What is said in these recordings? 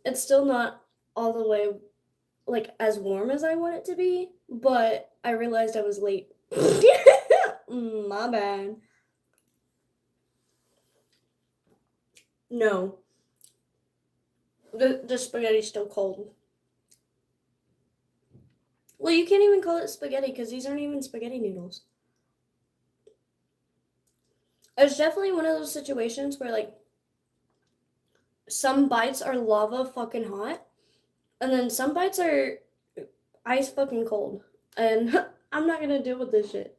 It's still not all the way like as warm as I want it to be, but I realized I was late. My bad. No, the spaghetti's still cold. Well, you can't even call it spaghetti because these aren't even spaghetti noodles. It's definitely one of those situations where like some bites are lava fucking hot, and then some bites are ice fucking cold. And I'm not gonna deal with this shit.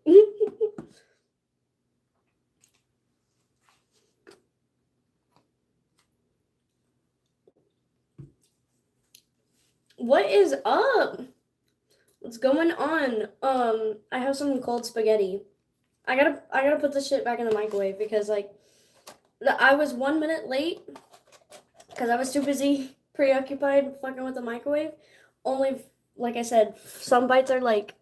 What is up? What's going on? I have some cold spaghetti. I gotta put this shit back in the microwave because like I was 1 minute late because I was too busy preoccupied fucking with the microwave. Only like I said, some bites are like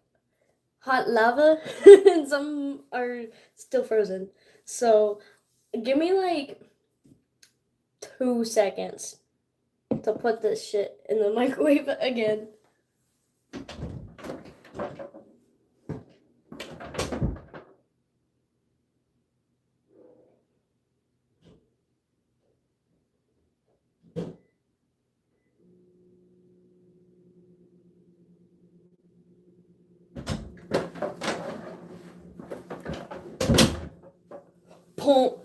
hot lava and some are still frozen. So give me like 2 seconds to put this shit in the microwave again.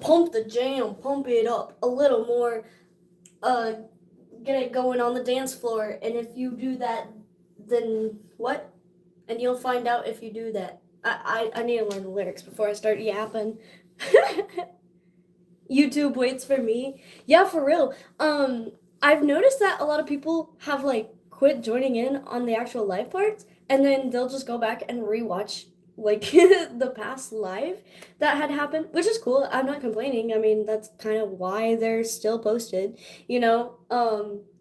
Pump the jam, pump it up a little more. Uh, get it going on the dance floor. And if you do that, then what? And you'll find out if you do that. I need to learn the lyrics before I start yapping. YouTube waits for me. Yeah, for real. I've noticed that a lot of people have like quit joining in on the actual live parts, and then they'll just go back and rewatch like the past live that had happened, which is cool. I'm not complaining. I mean, that's kind of why they're still posted, you know.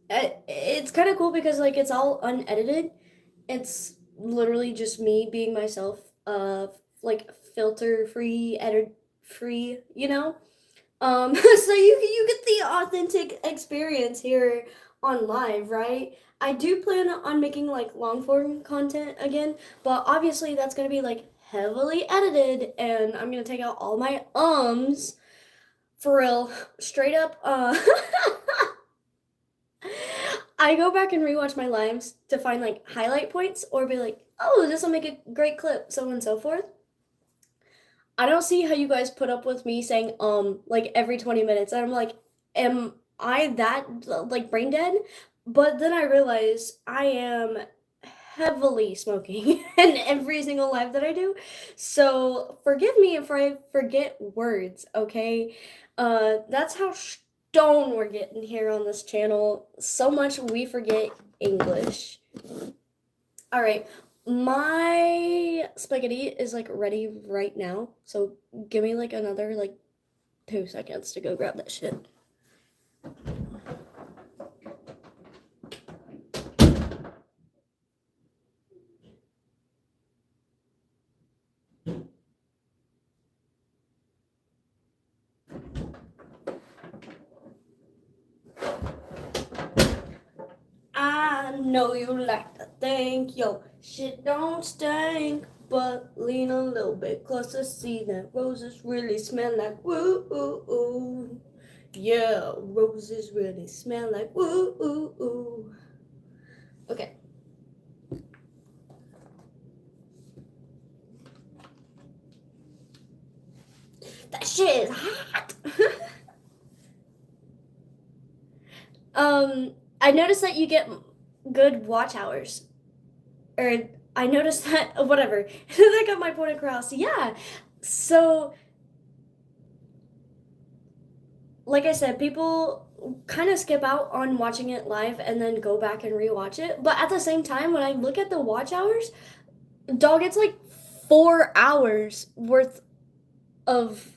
It's kind of cool because like it's all unedited. It's literally just me being myself, like filter free, edit free, you know. So you get the authentic experience here on live, right? I do plan on making like long form content again, but obviously that's gonna be like heavily edited, and I'm gonna take out all my for real, straight up. I go back and rewatch my lives to find like highlight points or be like, oh, this will make a great clip, so on and so forth. I don't see how you guys put up with me saying like every 20 minutes. And I'm like, am I that like brain dead? But then I realize I am heavily smoking in every single live that I do. So forgive me if I forget words, okay? That's how stone we're getting here on this channel. So much we forget English. All right. My spaghetti is like ready right now. So give me like another like 2 seconds to go grab that shit. I know you like to think yo shit don't stink, but lean a little bit closer, see that roses really smell like woo ooh ooh. Yeah, roses really smell like woo ooh ooh. Okay. That shit is hot. um, I noticed that you get good watch hours. Or I noticed that whatever. That got my point across. Yeah. So like I said, people kind of skip out on watching it live and then go back and rewatch it. But at the same time, when I look at the watch hours, dog, it's like 4 hours worth of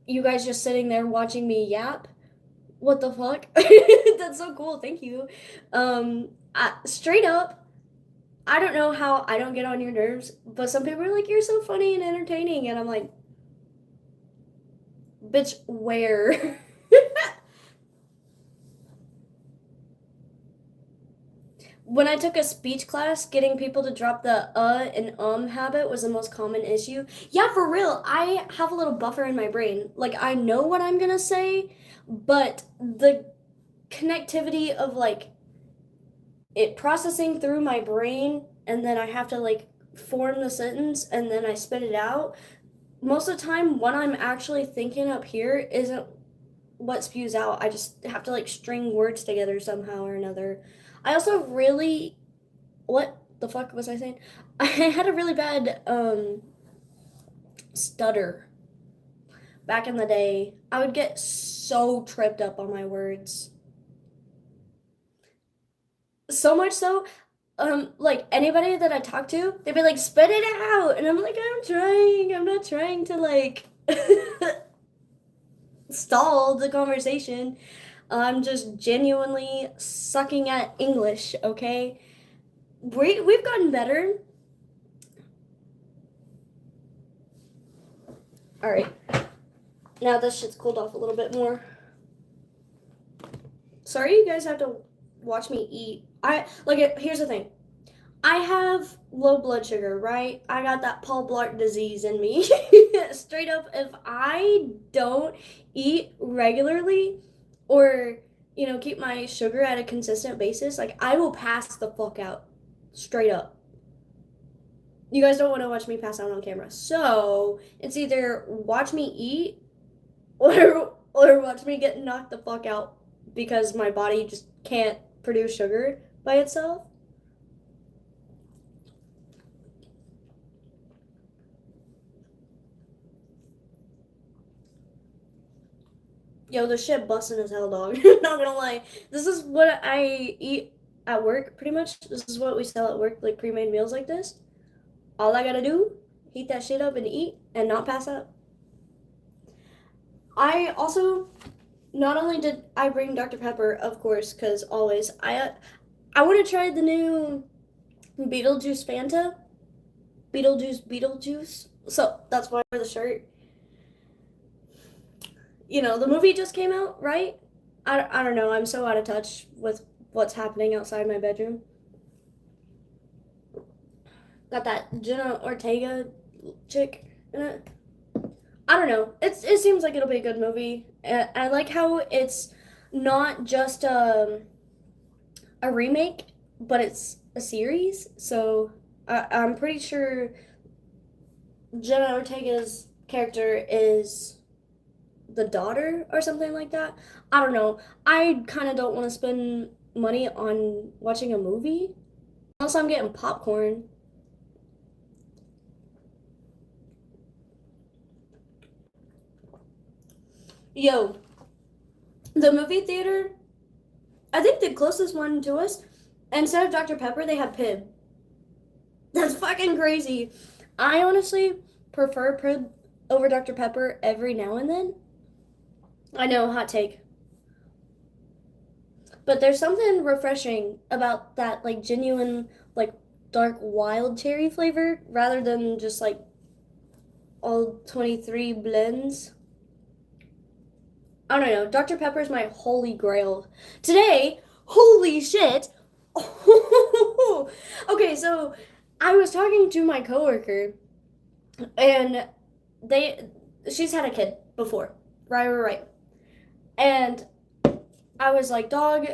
you guys just sitting there watching me yap. What the fuck? That's so cool. Thank you. Straight up, I don't know how I don't get on your nerves, but some people are like, you're so funny and entertaining. And I'm like, bitch, where? When I took a speech class, getting people to drop the and habit was the most common issue. Yeah, for real. I have a little buffer in my brain. Like I know what I'm gonna say, but the connectivity of like it processing through my brain and then I have to like form the sentence and then I spit it out. Most of the time, what I'm actually thinking up here isn't what spews out. I just have to like string words together somehow or another. I also really, what the fuck was I saying? I had a really bad stutter back in the day. I would get so tripped up on my words. So much so, like anybody that I talk to, they'd be like, spit it out. And I'm like, I'm trying. I'm not trying to like stall the conversation. I'm just genuinely sucking at English, okay? We've gotten better. All right. Now this shit's cooled off a little bit more. Sorry you guys have to watch me eat. Here's the thing. I have low blood sugar, right? I got that Paul Blart disease in me. Straight up, if I don't eat regularly or, keep my sugar at a consistent basis, like I will pass the fuck out. Straight up. You guys don't want to watch me pass out on camera. So it's either watch me eat or watch me get knocked the fuck out because my body just can't produce sugar by itself. Yo, this shit busting as hell, dog. Not gonna lie. This is what I eat at work, pretty much. This is what we sell at work, like pre-made meals like this. All I gotta do, heat that shit up and eat and not pass out. I also, not only did I bring Dr. Pepper, of course, because always, I want to try the new Beetlejuice Fanta. Beetlejuice. So that's why I wear the shirt. The movie just came out, right? I don't know. I'm so out of touch with what's happening outside my bedroom. Got that Jenna Ortega chick in it. I don't know. It seems like it'll be a good movie. I like how it's not just a remake, but it's a series. So I'm pretty sure Jenna Ortega's character is the daughter or something like that. I don't know. I kind of don't want to spend money on watching a movie unless I'm getting popcorn. Yo, the movie theater, I think the closest one to us, instead of Dr. Pepper, they have Pibb. That's fucking crazy. I honestly prefer Pibb over Dr. Pepper every now and then. I know, hot take. But there's something refreshing about that, like, genuine, like, dark wild cherry flavor rather than just, like, all 23 blends. I don't know. Dr. Pepper's my holy grail. Today, holy shit. Okay, so I was talking to my coworker and she's had a kid before. Right. And I was like, dog,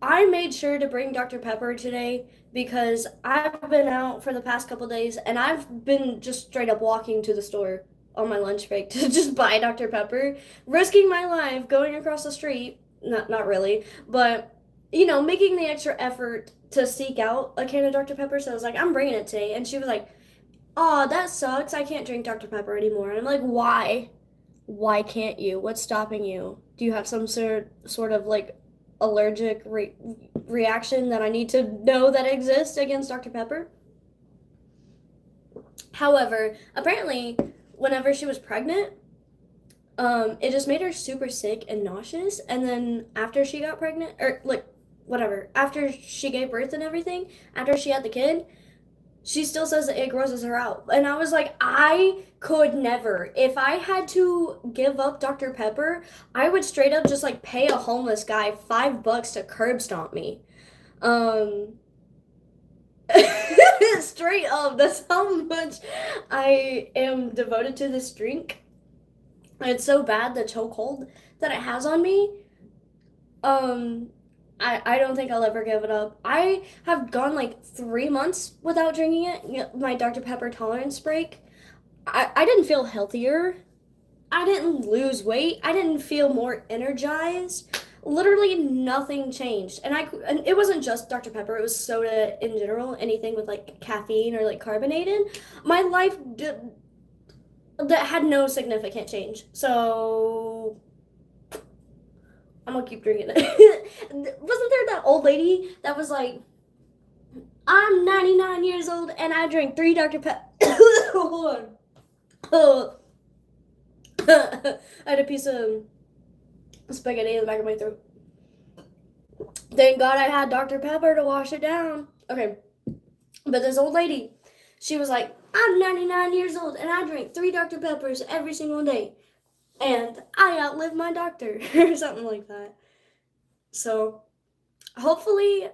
I made sure to bring Dr. Pepper today because I've been out for the past couple days and I've been just straight up walking to the store on my lunch break to just buy Dr. Pepper, risking my life going across the street. Not really, but making the extra effort to seek out a can of Dr. Pepper. So I was like, I'm bringing it today. And she was like, oh, that sucks. I can't drink Dr. Pepper anymore. And I'm like, why? Why can't you? What's stopping you? Do you have some sort of like allergic reaction that I need to know that exists against Dr. Pepper? However, apparently, whenever she was pregnant, it just made her super sick and nauseous. And then after she got pregnant, or like whatever, after she gave birth and everything, after she had the kid, she still says that it grosses her out. And I was like, I could never. If I had to give up Dr. Pepper, I would straight up just like pay a homeless guy $5 to curb stomp me. Um, straight up, that's how much I am devoted to this drink. It's so bad, the chokehold that it has on me. Um, I don't think I'll ever give it up. I have gone like 3 months without drinking it. My Dr. Pepper tolerance break. I didn't feel healthier. I didn't lose weight. I didn't feel more energized. Literally nothing changed. And it wasn't just Dr. Pepper, it was soda in general, anything with like caffeine or like carbonated. My life that had no significant change. So I'm gonna keep drinking it. Wasn't there that old lady that was like, I'm 99 years old and I drink 3 Dr. Pepper. Hold on. Oh. I had a piece of spaghetti in the back of my throat. Thank God I had Dr. Pepper to wash it down. Okay. But this old lady, she was like, I'm 99 years old and I drink 3 Dr. Peppers every single day. And I outlive my doctor, or something like that. So hopefully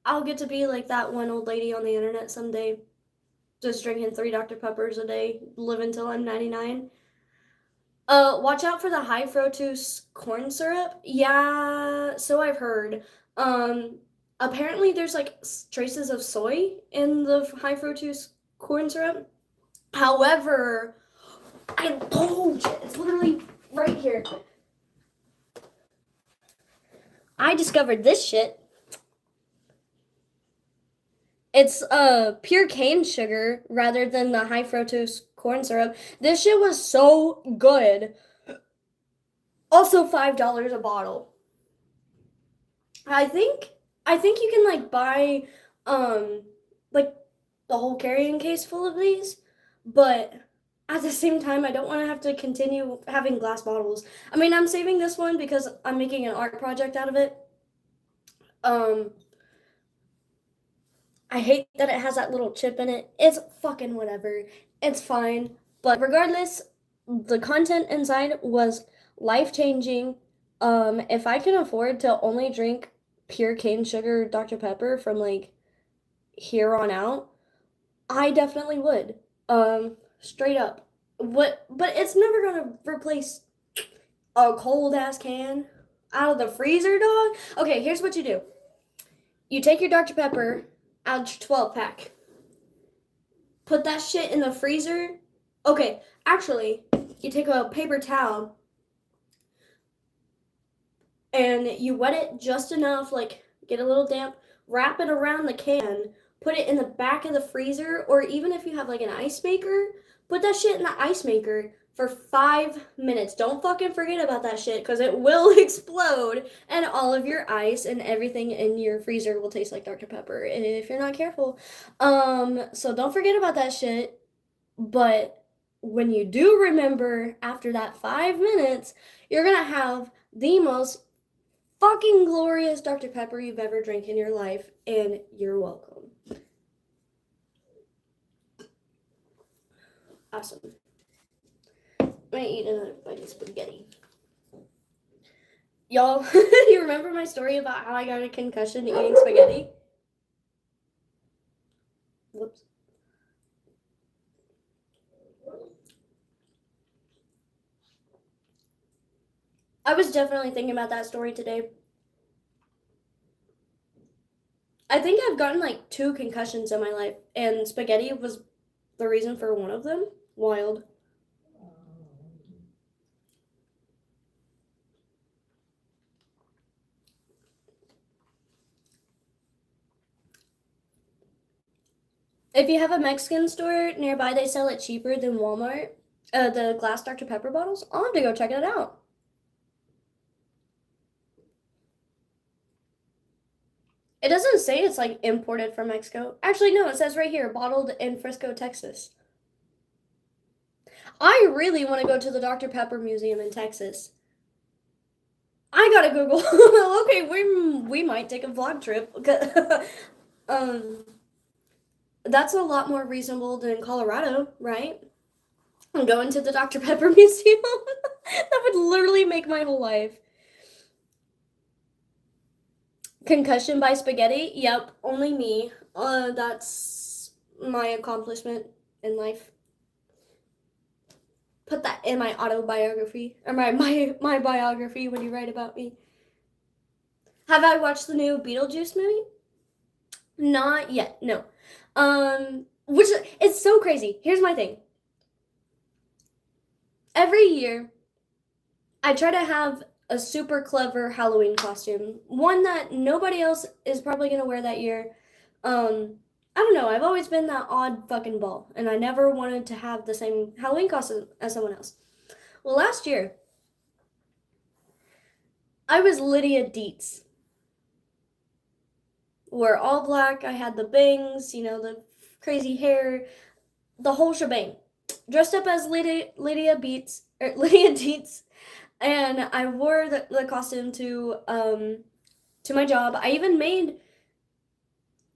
I'll get to be like that one old lady on the internet someday. Just drinking 3 Dr. Peppers a day, live until I'm 99. Watch out for the high fructose corn syrup. Yeah, so I've heard. Um, Apparently there's like traces of soy in the high fructose corn syrup. However, I told you, it's literally right here. I discovered this shit. It's pure cane sugar rather than the high fructose corn syrup. This shit was so good. Also $5 a bottle. I think I think you can like buy like the whole carrying case full of these, but at the same time I don't want to have to continue having glass bottles. I mean, I'm saving this one because I'm making an art project out of it. Um I hate that it has that little chip in it. It's fucking whatever. It's fine. But regardless, the content inside was life changing. If I can afford to only drink pure cane sugar Dr. Pepper from like here on out, I definitely would. Straight up. What but it's never gonna replace a cold ass can out of the freezer, dog. Okay, here's what you do. You take your Dr. Pepper out your 12 pack. Put that shit in the freezer. Okay, actually, you take a paper towel and you wet it just enough, like get a little damp, wrap it around the can, put it in the back of the freezer, or even if you have like an ice maker, put that shit in the ice maker for 5 minutes. Don't fucking forget about that shit because it will explode and all of your ice and everything in your freezer will taste like Dr. Pepper if you're not careful. So don't forget about that shit. But when you do remember after that 5 minutes, you're gonna have the most fucking glorious Dr. Pepper you've ever drank in your life, and you're welcome. Awesome. I'm gonna eat another bite of spaghetti. Y'all, you remember my story about how I got a concussion eating spaghetti? Whoops. I was definitely thinking about that story today. I think I've gotten like 2 concussions in my life, and spaghetti was the reason for one of them. Wild. If you have a Mexican store nearby, they sell it cheaper than Walmart. The glass Dr. Pepper bottles. I'll have to go check it out. It doesn't say it's like imported from Mexico. Actually, no, it says right here, bottled in Frisco, Texas. I really want to go to the Dr. Pepper Museum in Texas. I gotta Google. Okay, we might take a vlog trip. um, that's a lot more reasonable than Colorado, right? I'm going to the Dr. Pepper Museum. That would literally make my whole life. Concussion by spaghetti? Yep, only me. That's my accomplishment in life. Put that in my autobiography, or my biography when you write about me. Have I watched the new Beetlejuice movie? Not yet, no. Which, it's so crazy. Here's my thing. Every year, I try to have a super clever Halloween costume, one that nobody else is probably gonna wear that year. I don't know. I've always been that odd fucking ball, and I never wanted to have the same Halloween costume as someone else. Well, last year, I was Lydia Dietz. Wore all black. I had the bangs, the crazy hair, the whole shebang. Dressed up as Lydia Beats or Lydia Dietz, and I wore the costume to my job. I even made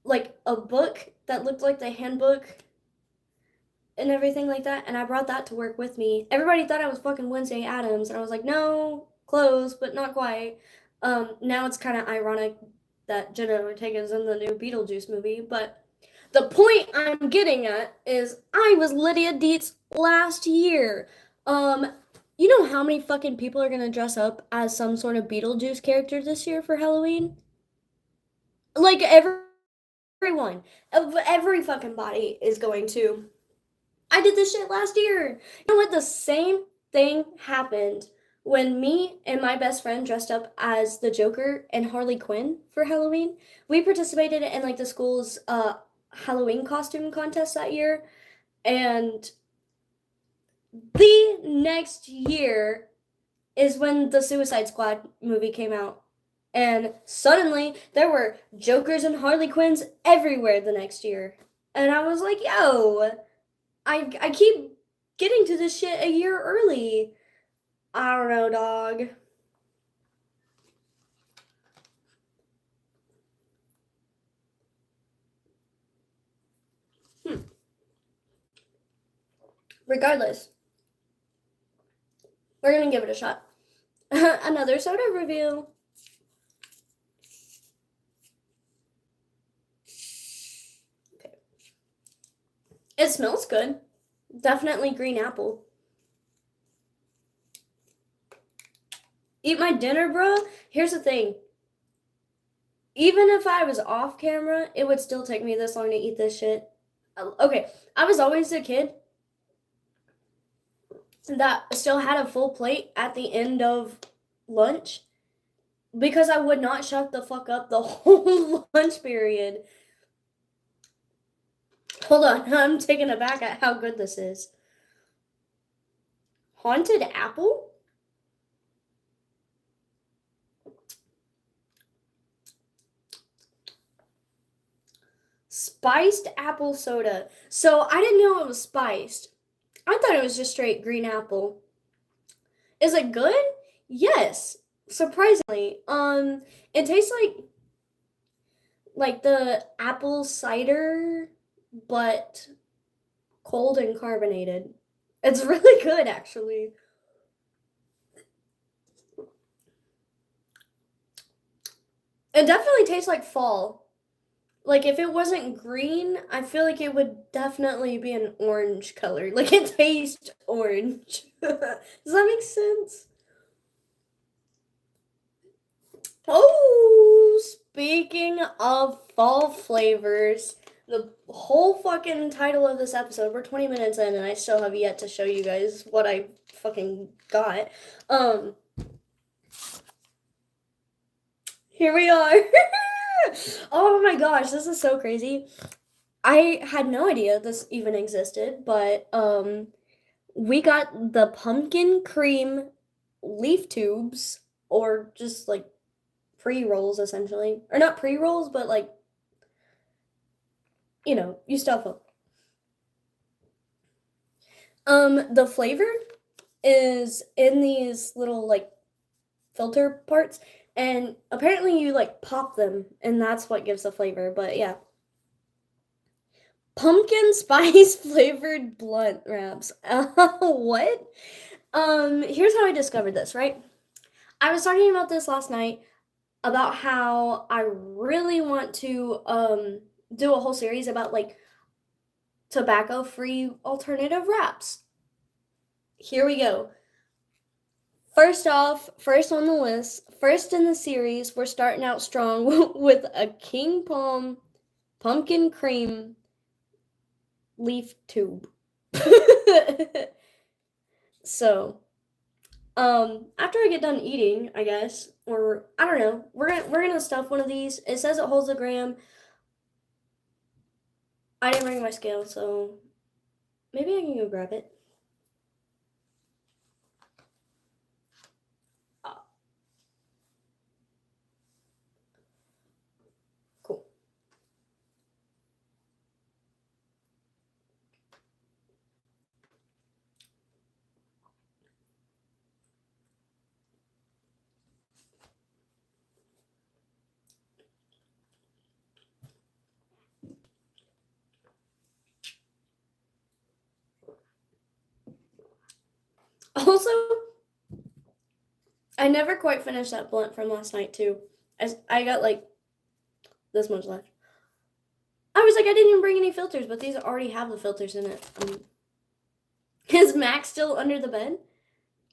like a book that looked like the handbook and everything like that, and I brought that to work with me. Everybody thought I was fucking Wednesday Addams, and I was like, no, close, but not quite. Now it's kind of ironic that Jenna Ortega's in the new Beetlejuice movie, but the point I'm getting at is I was Lydia Dietz last year. You know how many fucking people are gonna dress up as some sort of Beetlejuice character this year for Halloween? Like everyone, every fucking body is going to. I did this shit last year. You know what? The same thing happened when me and my best friend dressed up as the Joker and Harley Quinn for Halloween. We participated in like the school's Halloween costume contest that year, and the next year is when the Suicide Squad movie came out. And suddenly there were Jokers and Harley Quinns everywhere the next year. And I was like, yo, I keep getting to this shit a year early. I don't know, dog. Hmm. Regardless, we're gonna give it a shot. Another soda review. Okay. It smells good. Definitely green apple. Eat my dinner, bro. Here's the thing. Even if I was off camera, it would still take me this long to eat this shit. Okay, I was always a kid that still had a full plate at the end of lunch because I would not shut the fuck up the whole lunch period. Hold on, I'm taken aback at how good this is. Haunted apple? Spiced apple soda. So I didn't know it was spiced. I thought it was just straight green apple. Is it good? Yes, surprisingly. It tastes like the apple cider, but cold and carbonated. It's really good, actually. It definitely tastes like fall. Like if it wasn't green, I feel like it would definitely be an orange color. Like it tastes orange. Does that make sense? Oh, speaking of fall flavors, the whole fucking title of this episode, we're 20 minutes in and I still have yet to show you guys what I fucking got. Here we are. Oh my gosh, this is so crazy. I had no idea this even existed, but we got the pumpkin cream leaf tubes, or just like pre-rolls essentially. Or not pre-rolls, but like, you stuff them. The flavor is in these little like filter parts, and apparently you like pop them and that's what gives the flavor. But yeah, pumpkin spice flavored blunt wraps. What? Here's how I discovered this, right? I was talking about this last night. about how I really want to do a whole series about like tobacco-free alternative wraps. Here we go. First off, first on the list, first in the series, we're starting out strong with a King Palm pumpkin cream leaf tube. So, after I get done eating, I guess, or I don't know, we're gonna stuff one of these. It says it holds a gram. I didn't bring my scale, so maybe I can go grab it. Cool. Also, I never quite finished that blunt from last night too. As I got like this much left. I was like, I didn't even bring any filters, but these already have the filters in it. Is Max still under the bed?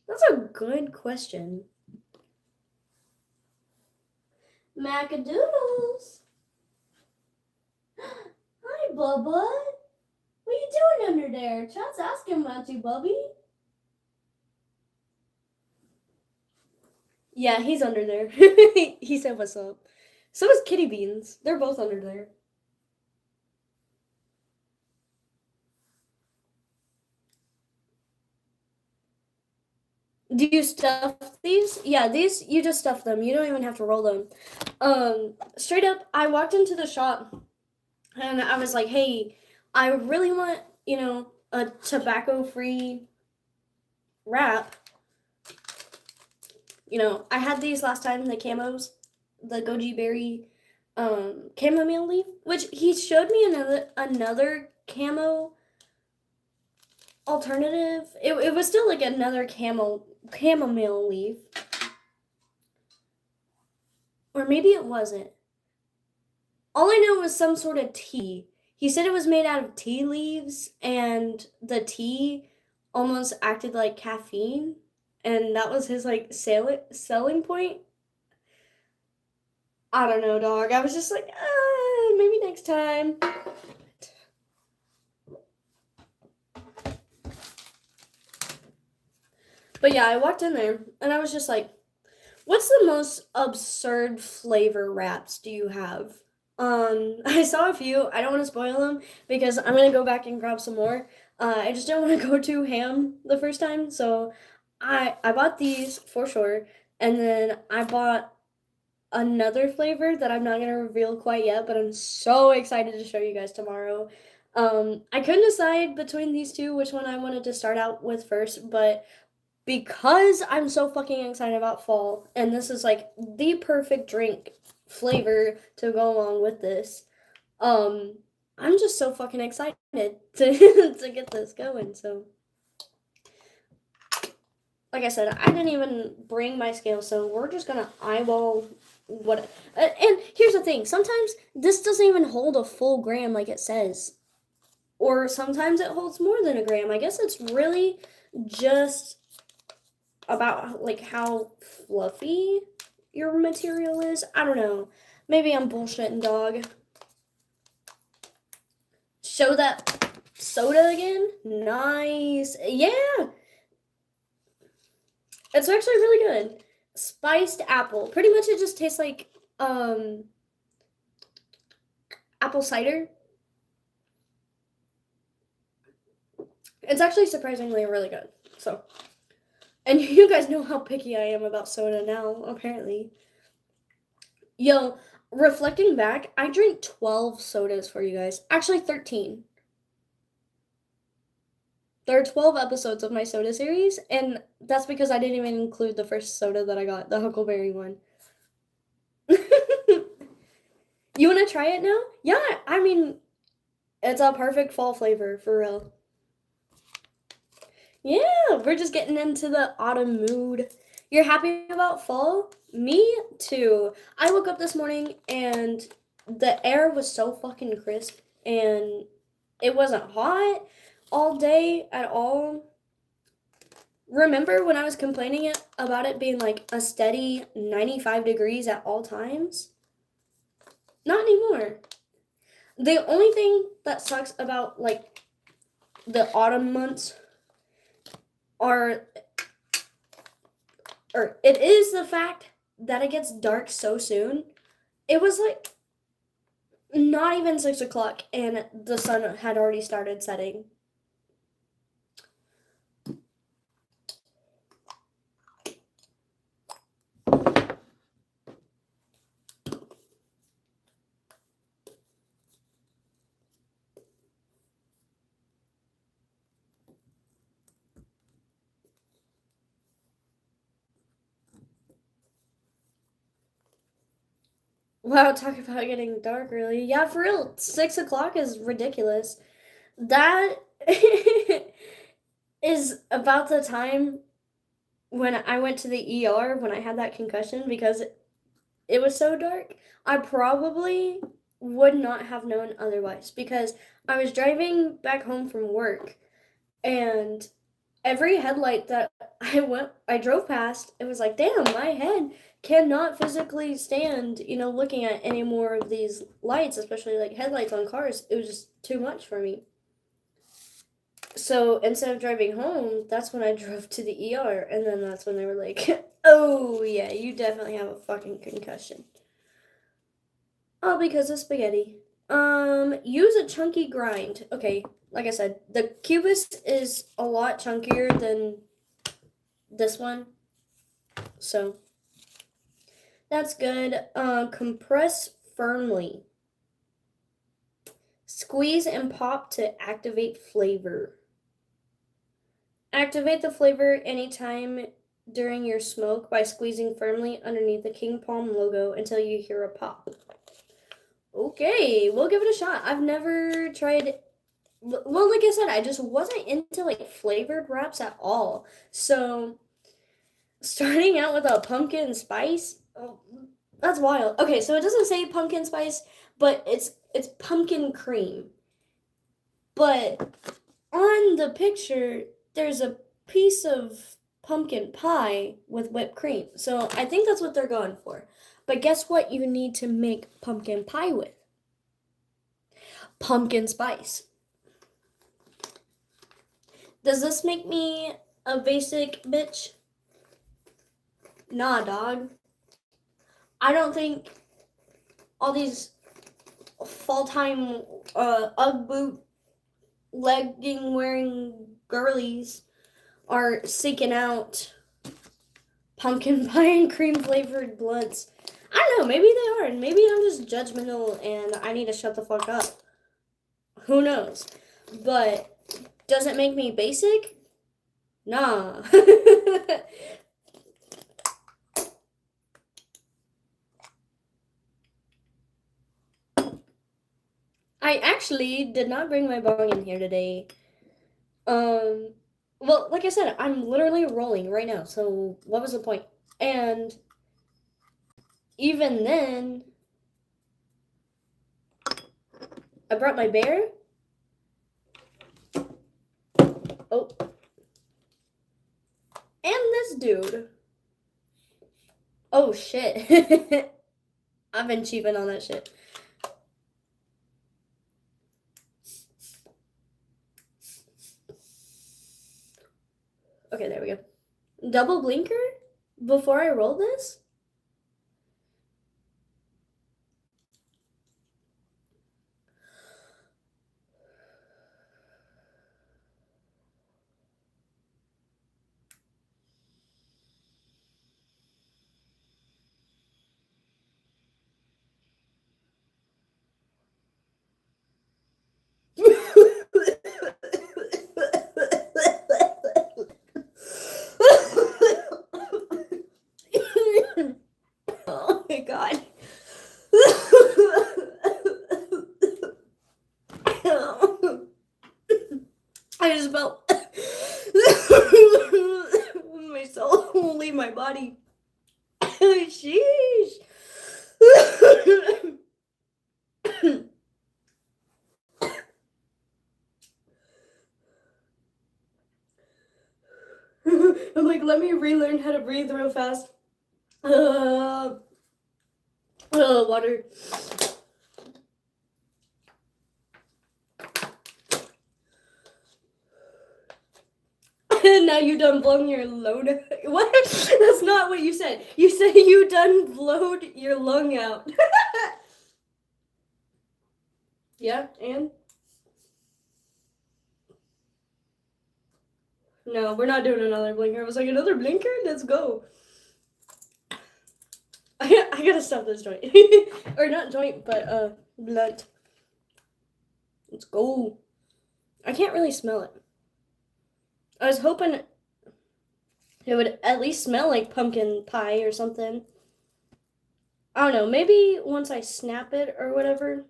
That's a good question. Macadoodles. Hi, Bubba. What are you doing under there? Chat's asking about you, Bubby. Yeah, he's under there. He said, "What's up?" So is Kitty Beans. They're both under there. Do you stuff these? Yeah, these you just stuff them. You don't even have to roll them. Straight up, I walked into the shop and I was like, "Hey, I really want, a tobacco-free wrap." I had these last time, the camos, the goji berry chamomile leaf, which he showed me another camo alternative. It was still like another chamomile leaf. Or maybe it wasn't. All I know was some sort of tea. He said it was made out of tea leaves, and the tea almost acted like caffeine, and that was his like selling point. I don't know, dog. I was just like, maybe next time. But yeah, I walked in there and I was just like, what's the most absurd flavor wraps do you have? I saw a few. I don't want to spoil them because I'm gonna go back and grab some more. I just don't want to go too ham the first time, so I bought these for sure, and then I bought another flavor that I'm not gonna reveal quite yet, but I'm so excited to show you guys tomorrow. I couldn't decide between these two which one I wanted to start out with first, but because I'm so fucking excited about fall, and this is like the perfect drink flavor to go along with this, I'm just so fucking excited to to get this going. So, like I said, I didn't even bring my scale, so we're just gonna eyeball what. And here's the thing: sometimes this doesn't even hold a full gram like it says, or sometimes it holds more than a gram. I guess it's really just about like how fluffy your material is. I don't know. Maybe I'm bullshitting, dog. Show that soda again. Nice. Yeah. It's actually really good. Spiced apple. Pretty much it just tastes like apple cider. It's actually surprisingly really good. So, and you guys know how picky I am about soda now, apparently. Yo, reflecting back, I drank 12 sodas for you guys. Actually, 13. There are 12 episodes of my soda series, and that's because I didn't even include the first soda that I got, the huckleberry one. You want to try it now? Yeah, I mean, it's a perfect fall flavor, for real. Yeah, we're just getting into the autumn mood. You're happy about fall? Me too. I woke up this morning and the air was so fucking crisp and it wasn't hot all day at all. Remember when I was complaining about it being like a steady 95 degrees at all times? Not anymore. The only thing that sucks about like the autumn months are, or it is the fact that it gets dark so soon. It was like not even 6 o'clock and the sun had already started setting. Wow, talk about getting dark early. Yeah, for real, 6 o'clock is ridiculous. That is about the time when I went to the ER when I had that concussion because it was so dark. I probably would not have known otherwise because I was driving back home from work and every headlight that I drove past, it was like, damn, my head cannot physically stand, looking at any more of these lights, especially like headlights on cars. It was just too much for me. So instead of driving home, that's when I drove to the ER, and then that's when they were like, oh yeah, you definitely have a fucking concussion. All because of spaghetti. Use a chunky grind. Okay, like I said, the Cubist is a lot chunkier than this one. So that's good. Compress firmly. Squeeze and pop to activate flavor. Activate the flavor anytime during your smoke by squeezing firmly underneath the King Palm logo until you hear a pop. Okay, we'll give it a shot. I've never tried. Well, like I said, I just wasn't into like flavored wraps at all. So starting out with a pumpkin spice, oh, that's wild. Okay, so it doesn't say pumpkin spice, but it's pumpkin cream. But on the picture, there's a piece of pumpkin pie with whipped cream. So I think that's what they're going for. But guess what you need to make pumpkin pie with? Pumpkin spice. Does this make me a basic bitch? Nah, dog. I don't think all these fall time Ugg boot legging wearing girlies are seeking out pumpkin pie and cream flavored blunts. I don't know, maybe they are, and maybe I'm just judgmental and I need to shut the fuck up. Who knows? But does it make me basic? Nah. I actually did not bring my bong in here today. Well, like I said, I'm literally rolling right now, so what was the point? And even then, I brought my bear. Oh. And this dude. Oh, shit. I've been cheaping on that shit. Okay, there we go. Double blinker before I roll this? Oh my god. I just felt my soul leave my body. Sheesh. I'm like, let me relearn how to breathe real fast. Water. Now you done blown your load. What? That's not what you said. You said you done blowed your lung out. Yeah, and? No, we're not doing another blinker. I was like, another blinker? Let's go. I gotta stop this joint. Or not joint, but blunt. Let's go. I can't really smell it. I was hoping it would at least smell like pumpkin pie or something. I don't know, maybe once I snap it or whatever.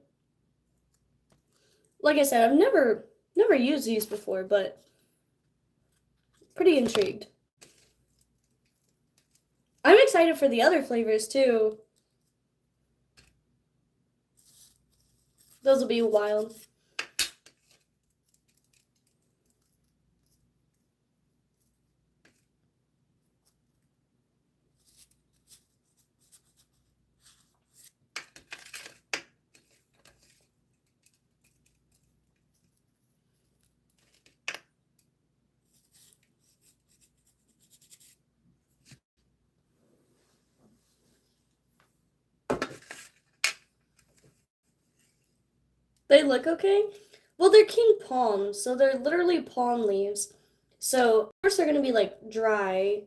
Like I said, I've never used these before, but pretty intrigued. I'm excited for the other flavors too. Those will be wild. They look okay? Well, they're king palms, so they're literally palm leaves. So, of course, they're gonna be like dry.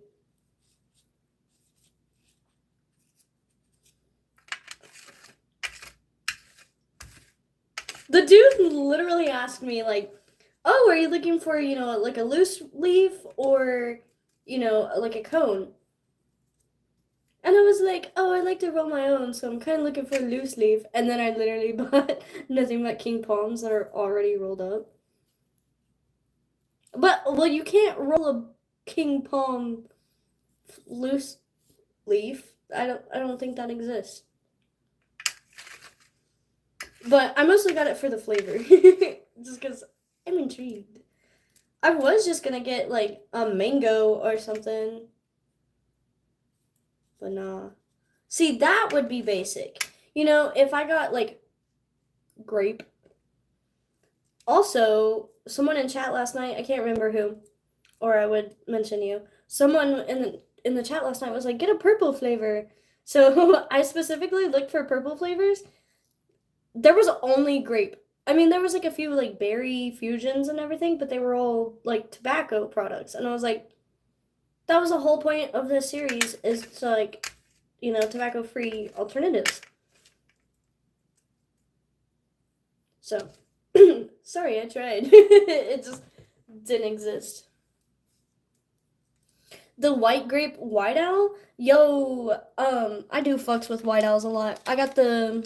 The dude literally asked me, like, oh, are you looking for, like a loose leaf or, like a cone? And I was like, oh, I like to roll my own, so I'm kind of looking for a loose leaf. And then I literally bought nothing but king palms that are already rolled up. But, well, you can't roll a king palm loose leaf. I don't think that exists. But I mostly got it for the flavor. Just because I'm intrigued. I was just gonna get like a mango or something. But nah. See, that would be basic. If I got like grape. Also, someone in chat last night, I can't remember who, or I would mention you. Someone in the chat last night was like, get a purple flavor. So I specifically looked for purple flavors. There was only grape. I mean, there was like a few like berry fusions and everything, but they were all like tobacco products. And I was like, that was the whole point of this series is to like, tobacco-free alternatives. So, sorry, I tried. It just didn't exist. The white grape white owl? Yo, I do fucks with white owls a lot. I got the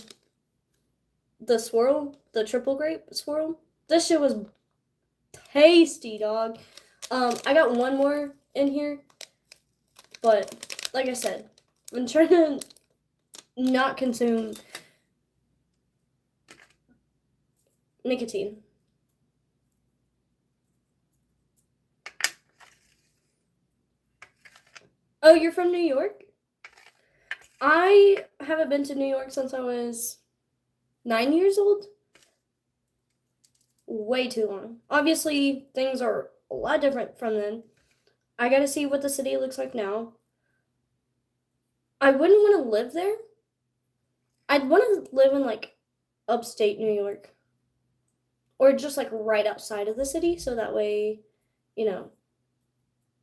swirl, the triple grape swirl. This shit was tasty, dog. I got one more in here, but like I said, I'm trying to not consume nicotine. Oh, you're from New York? I haven't been to New York since I was 9 years old. Way too long. Obviously, things are a lot different from then. I gotta see what the city looks like now. I wouldn't want to live there. I'd want to live in like upstate New York. Or just like right outside of the city, so that way,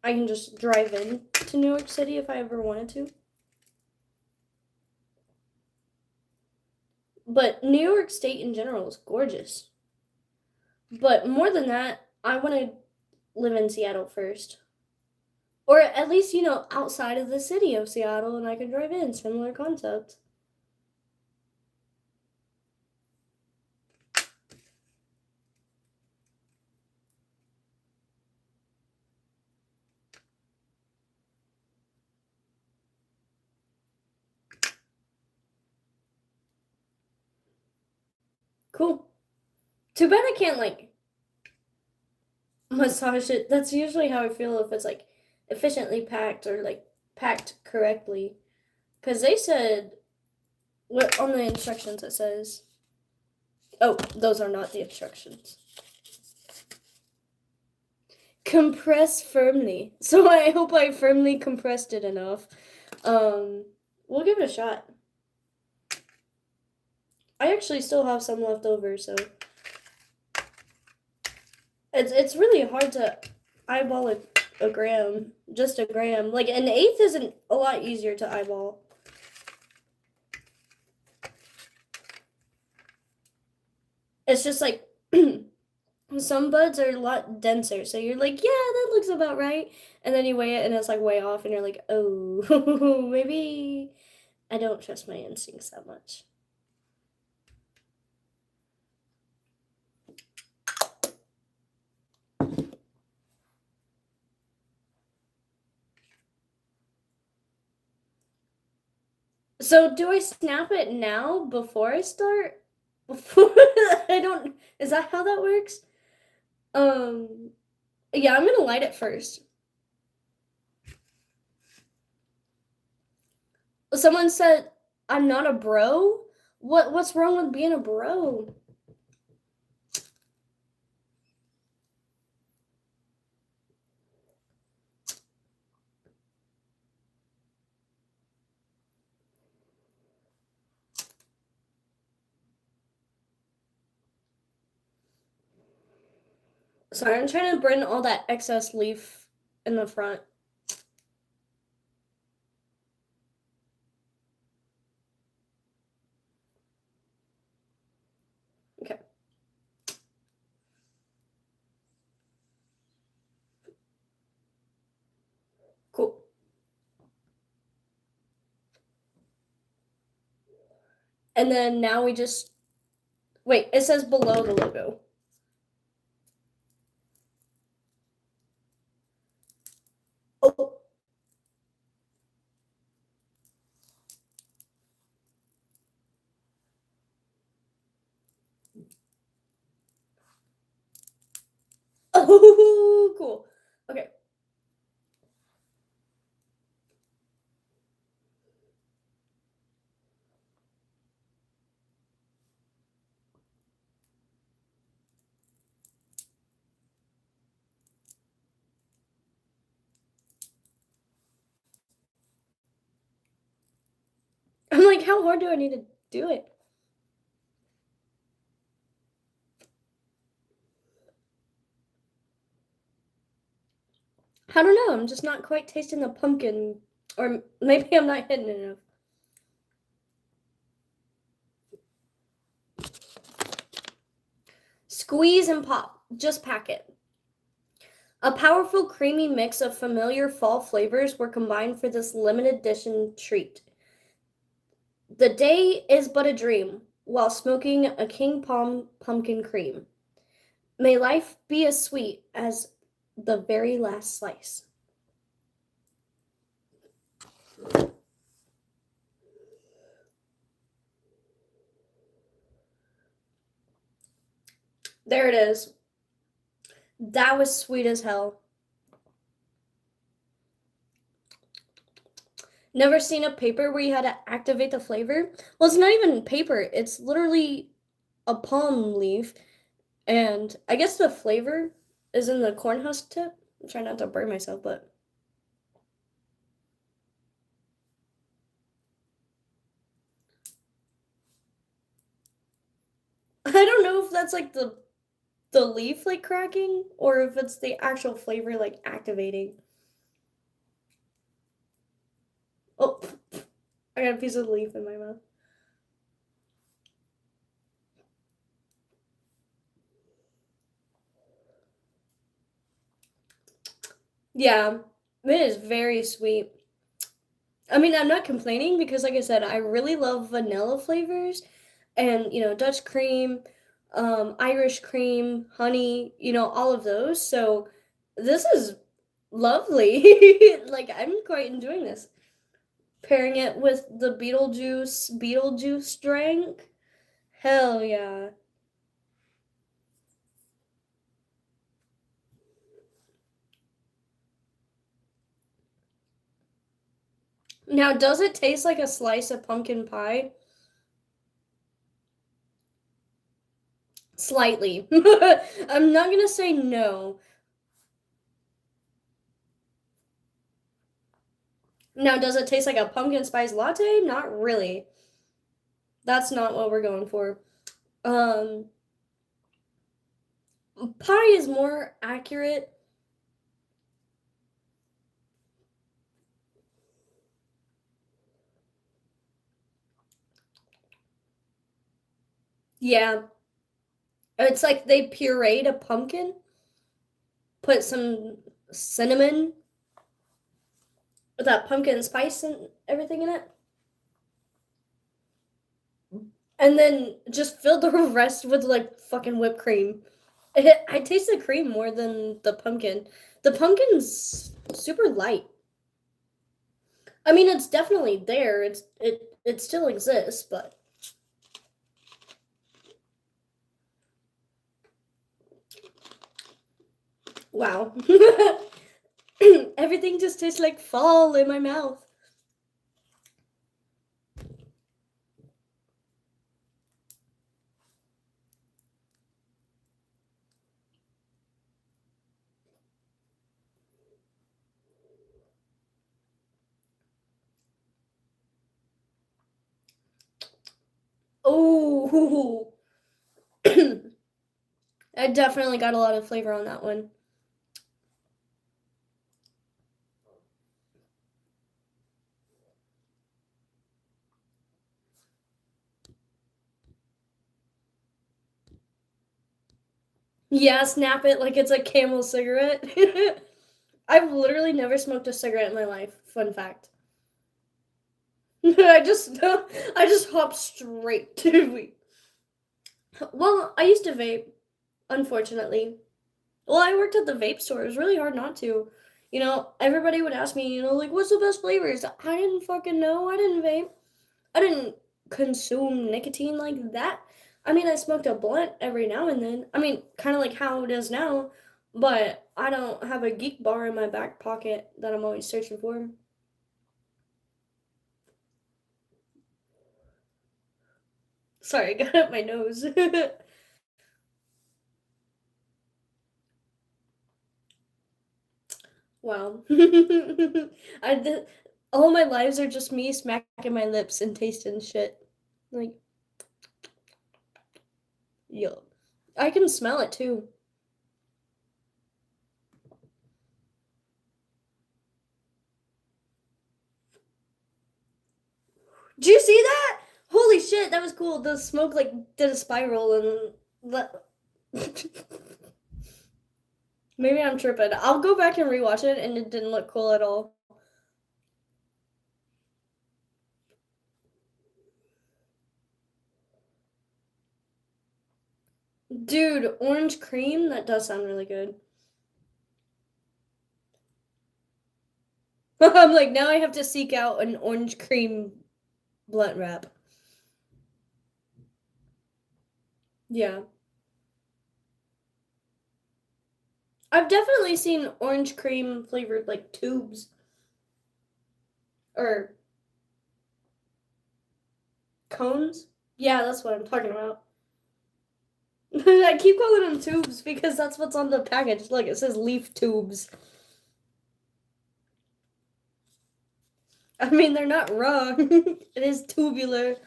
I can just drive in to New York City if I ever wanted to. But New York State in general is gorgeous. But more than that, I want to live in Seattle first. Or at least, outside of the city of Seattle, and I can drive in. Similar concept. Cool. Too bad I can't like massage it. That's usually how I feel if it's like efficiently packed or like packed correctly. Because they said, what on the instructions it says. Oh, those are not the instructions. Compress firmly. So I hope I firmly compressed it enough. We'll give it a shot. I actually still have some left over, so it's really hard to eyeball a gram, just a gram. Like an eighth isn't a lot easier to eyeball. It's just like some buds are a lot denser, so you're like, yeah, that looks about right, and then you weigh it and it's like way off, and you're like, oh, maybe I don't trust my instincts that much. So do I snap it now before I start? Before I don't. Is that how that works? Um. Yeah, I'm gonna light it first. Someone said I'm not a bro. What's wrong with being a bro? Sorry, I'm trying to burn all that excess leaf in the front. Okay. Cool. And then now we just wait, it says below the logo. Oh. Oh, cool. Okay. I'm like, how hard do I need to do it? I don't know. I'm just not quite tasting the pumpkin, or maybe I'm not hitting it enough. Squeeze and pop. Just pack it. A powerful creamy mix of familiar fall flavors were combined for this limited edition treat. The day is but a dream while smoking a king palm pumpkin cream. May life be as sweet as the very last slice. There it is. That was sweet as hell. Never seen a paper where you had to activate the flavor? Well, it's not even paper. It's literally a palm leaf. And I guess the flavor is in the corn husk tip. I'm trying not to burn myself, but I don't know if that's like the leaf like cracking or if it's the actual flavor like activating. Oh, I got a piece of leaf in my mouth. Yeah, it is very sweet. I mean, I'm not complaining because, like I said, I really love vanilla flavors and, Dutch cream, Irish cream, honey, all of those. So this is lovely. Like, I'm quite enjoying this. Pairing it with the Beetlejuice drink. Hell yeah. Now, does it taste like a slice of pumpkin pie? Slightly. I'm not gonna say no. Now, does it taste like a pumpkin spice latte? Not really. That's not what we're going for. Um, Pie is more accurate. Yeah, it's like they pureed a pumpkin, put some cinnamon, that pumpkin spice and everything in it, and then just filled the rest with like fucking whipped cream. I taste the cream more than the pumpkin. The pumpkin's super light. I mean, it's definitely there. It still exists, but wow. Everything just tastes like fall in my mouth. Oh, I definitely got a lot of flavor on that one. Yeah, snap it like it's a Camel cigarette. I've literally never smoked a cigarette in my life. Fun fact. I just hopped straight to weed. Well, I used to vape, unfortunately. Well, I worked at the vape store. It was really hard not to. Everybody would ask me, like, what's the best flavors? I didn't fucking know. I didn't vape. I didn't consume nicotine like that. I mean, I smoked a blunt every now and then. I mean, kind of like how it is now, but I don't have a geek bar in my back pocket that I'm always searching for. Sorry, I got up my nose. Wow. I did, all my lives are just me smacking my lips and tasting shit. Like, yo. I can smell it too. Did you see that? Holy shit, that was cool. The smoke like did a spiral and the maybe I'm tripping. I'll go back and rewatch it and it didn't look cool at all. Dude, orange cream, that does sound really good. I'm like, now I have to seek out an orange cream blunt wrap. Yeah. I've definitely seen orange cream flavored like tubes or cones. Yeah, that's what I'm talking about. I keep calling them tubes because that's what's on the package. Look, it says leaf tubes. I mean, they're not wrong. It is tubular.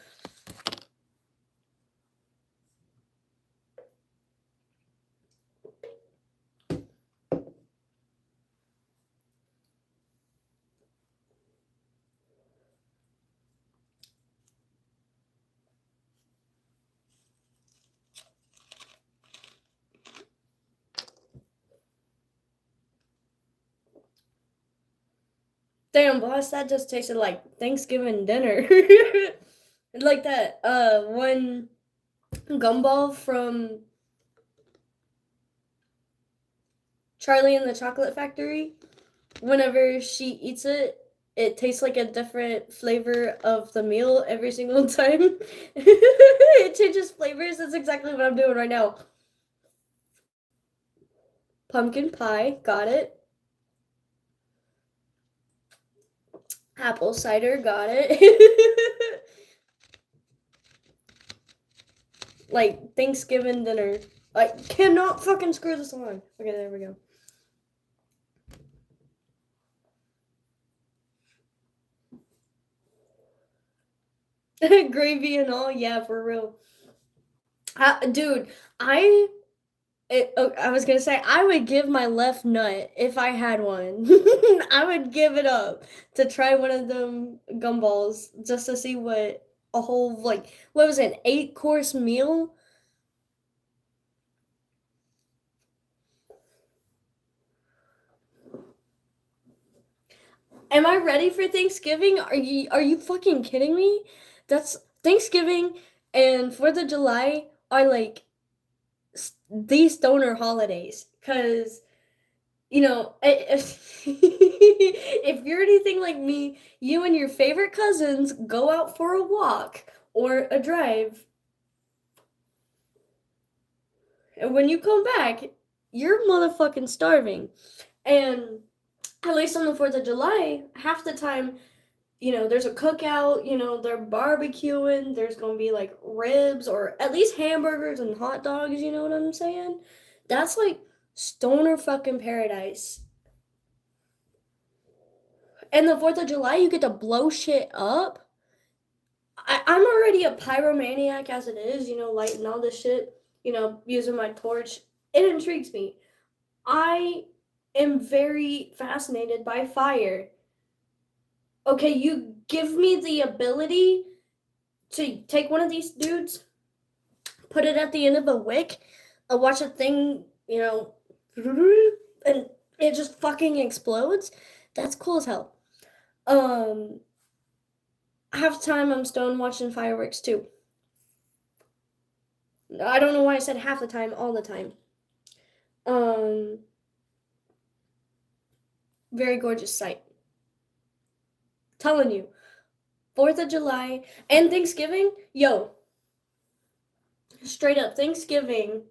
Damn, boss, that just tasted like Thanksgiving dinner. Like that one gumball from Charlie and the Chocolate Factory. Whenever she eats it, it tastes like a different flavor of the meal every single time. It changes flavors. That's exactly what I'm doing right now. Pumpkin pie, got it. Apple cider, got it. Like Thanksgiving dinner. I cannot fucking screw this on. Okay, there we go. Gravy and all, yeah, for real. Dude, I was gonna say I would give my left nut if I had one. I would give it up to try one of them gumballs just to see what a whole like what was it, 8-course meal? Am I ready for Thanksgiving? Are you fucking kidding me? That's Thanksgiving and 4th of July are like these stoner holidays because if you're anything like me, you and your favorite cousins go out for a walk or a drive, and when you come back, you're motherfucking starving. And at least on the 4th of July, half the time, there's a cookout, they're barbecuing, there's gonna be like ribs or at least hamburgers and hot dogs, you know what I'm saying? That's like stoner fucking paradise. And the 4th of July, you get to blow shit up. I'm already a pyromaniac as it is, lighting all this shit, using my torch. It intrigues me. I am very fascinated by fire. Okay, you give me the ability to take one of these dudes, put it at the end of a wick, watch a thing, and it just fucking explodes. That's cool as hell. Um, Half the time I'm stoned watching fireworks too. I don't know why I said half the time, all the time. Um, Very gorgeous sight. Telling you, 4th of July and Thanksgiving, yo, straight up Thanksgiving.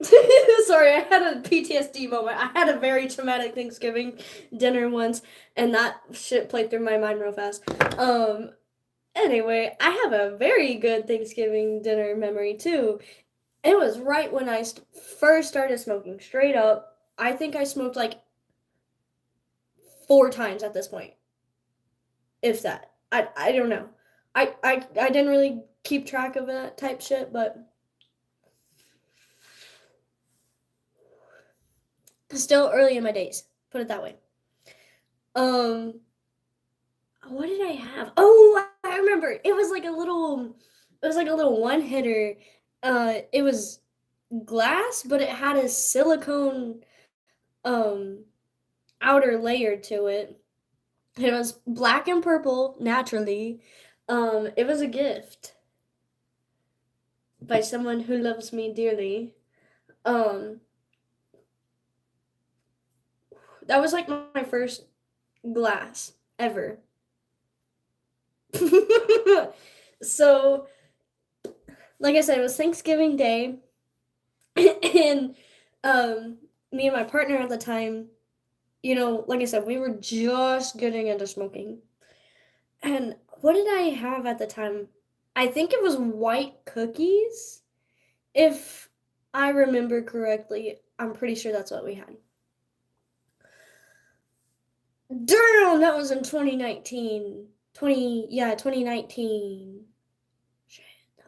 Sorry, I had a PTSD moment. I had a very traumatic Thanksgiving dinner once, and that shit played through my mind real fast. Anyway, I have a very good Thanksgiving dinner memory too. It was right when I first started smoking, straight up. I think I smoked like 4 times at this point, if that. I don't know. I didn't really keep track of that type shit, but still early in my days. Put it that way. Um, what did I have? Oh, I remember. It was like a little one hitter. It was glass, but it had a silicone um outer layer to it. It was black and purple naturally. It was a gift by someone who loves me dearly. Um, that was like my first glass ever. So, like I said, it was Thanksgiving Day, and um, me and my partner at the time, like I said, we were just getting into smoking. And what did I have at the time? I think it was white cookies. If I remember correctly, I'm pretty sure that's what we had. Damn, that was in 2019. 2019. Shit, that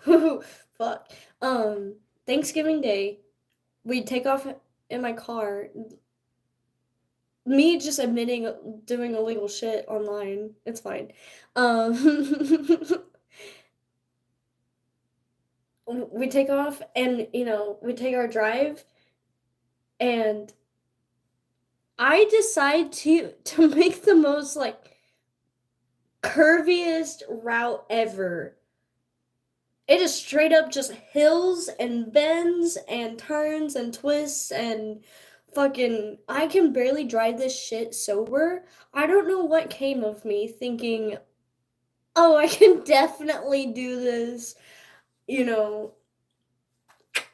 was fuck. Thanksgiving Day, we'd take off in my car. Me just admitting doing illegal shit online. It's fine. Um, we take off and we take our drive, and I decide to make the most like curviest route ever. It is straight up just hills and bends and turns and twists and fucking I can barely drive this shit sober. I don't know what came of me thinking, "Oh, I can definitely do this," you know,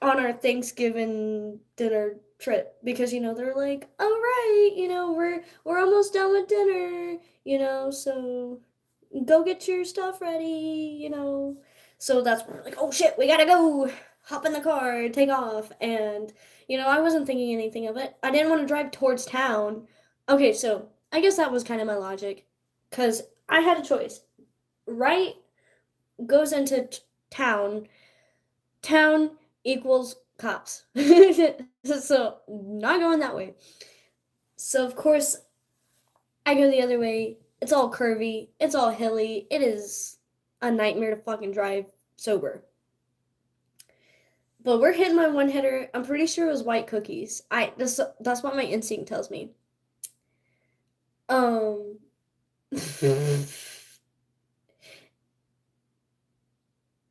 on our Thanksgiving dinner trip because they're like, all right, we're almost done with dinner, so go get your stuff ready. So that's when we're like, oh shit, we gotta go. Hop in the car, take off, and I wasn't thinking anything of it. I didn't want to drive towards town. Okay, so I guess that was kind of my logic, because I had a choice. Right goes into town. Town equals cops. So not going that way. So of course I go the other way. It's all curvy. It's all hilly. It is a nightmare to fucking drive sober. But we're hitting my one hitter. I'm pretty sure it was white cookies. That's what my instinct tells me. Um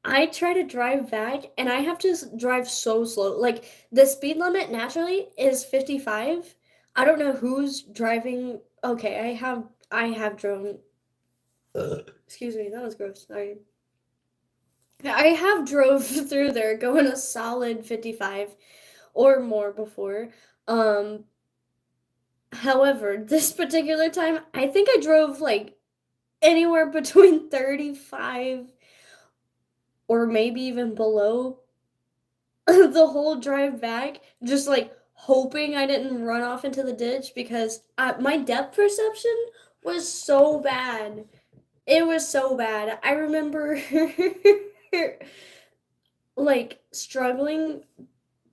I try to drive back and I have to drive so slow. Like the speed limit naturally is 55. I don't know who's driving. Okay, I have drone. Excuse me, that was gross. Sorry. I have drove through there going a solid 55 or more before. Um However, this particular time, I think I drove like anywhere between 35 or maybe even below the whole drive back, just like hoping I didn't run off into the ditch because my depth perception was so bad. It was so bad. I remember like struggling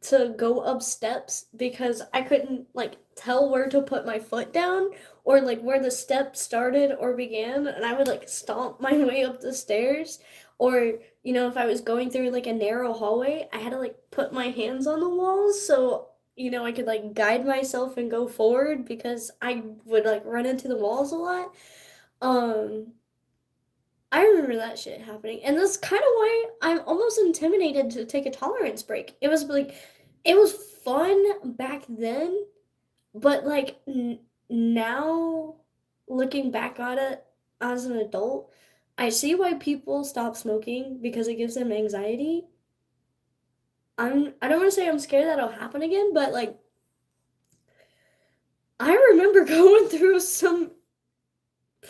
to go up steps because I couldn't like tell where to put my foot down or like where the step started or began, and I would like stomp my way up the stairs, or if I was going through like a narrow hallway, I had to like put my hands on the walls so I could like guide myself and go forward because I would like run into the walls a lot. um I remember that shit happening, and that's kind of why I'm almost intimidated to take a tolerance break. It was like, it was fun back then, but like now, looking back at it as an adult, I see why people stop smoking because it gives them anxiety. I don't want to say I'm scared that'll happen again, but like I remember going through some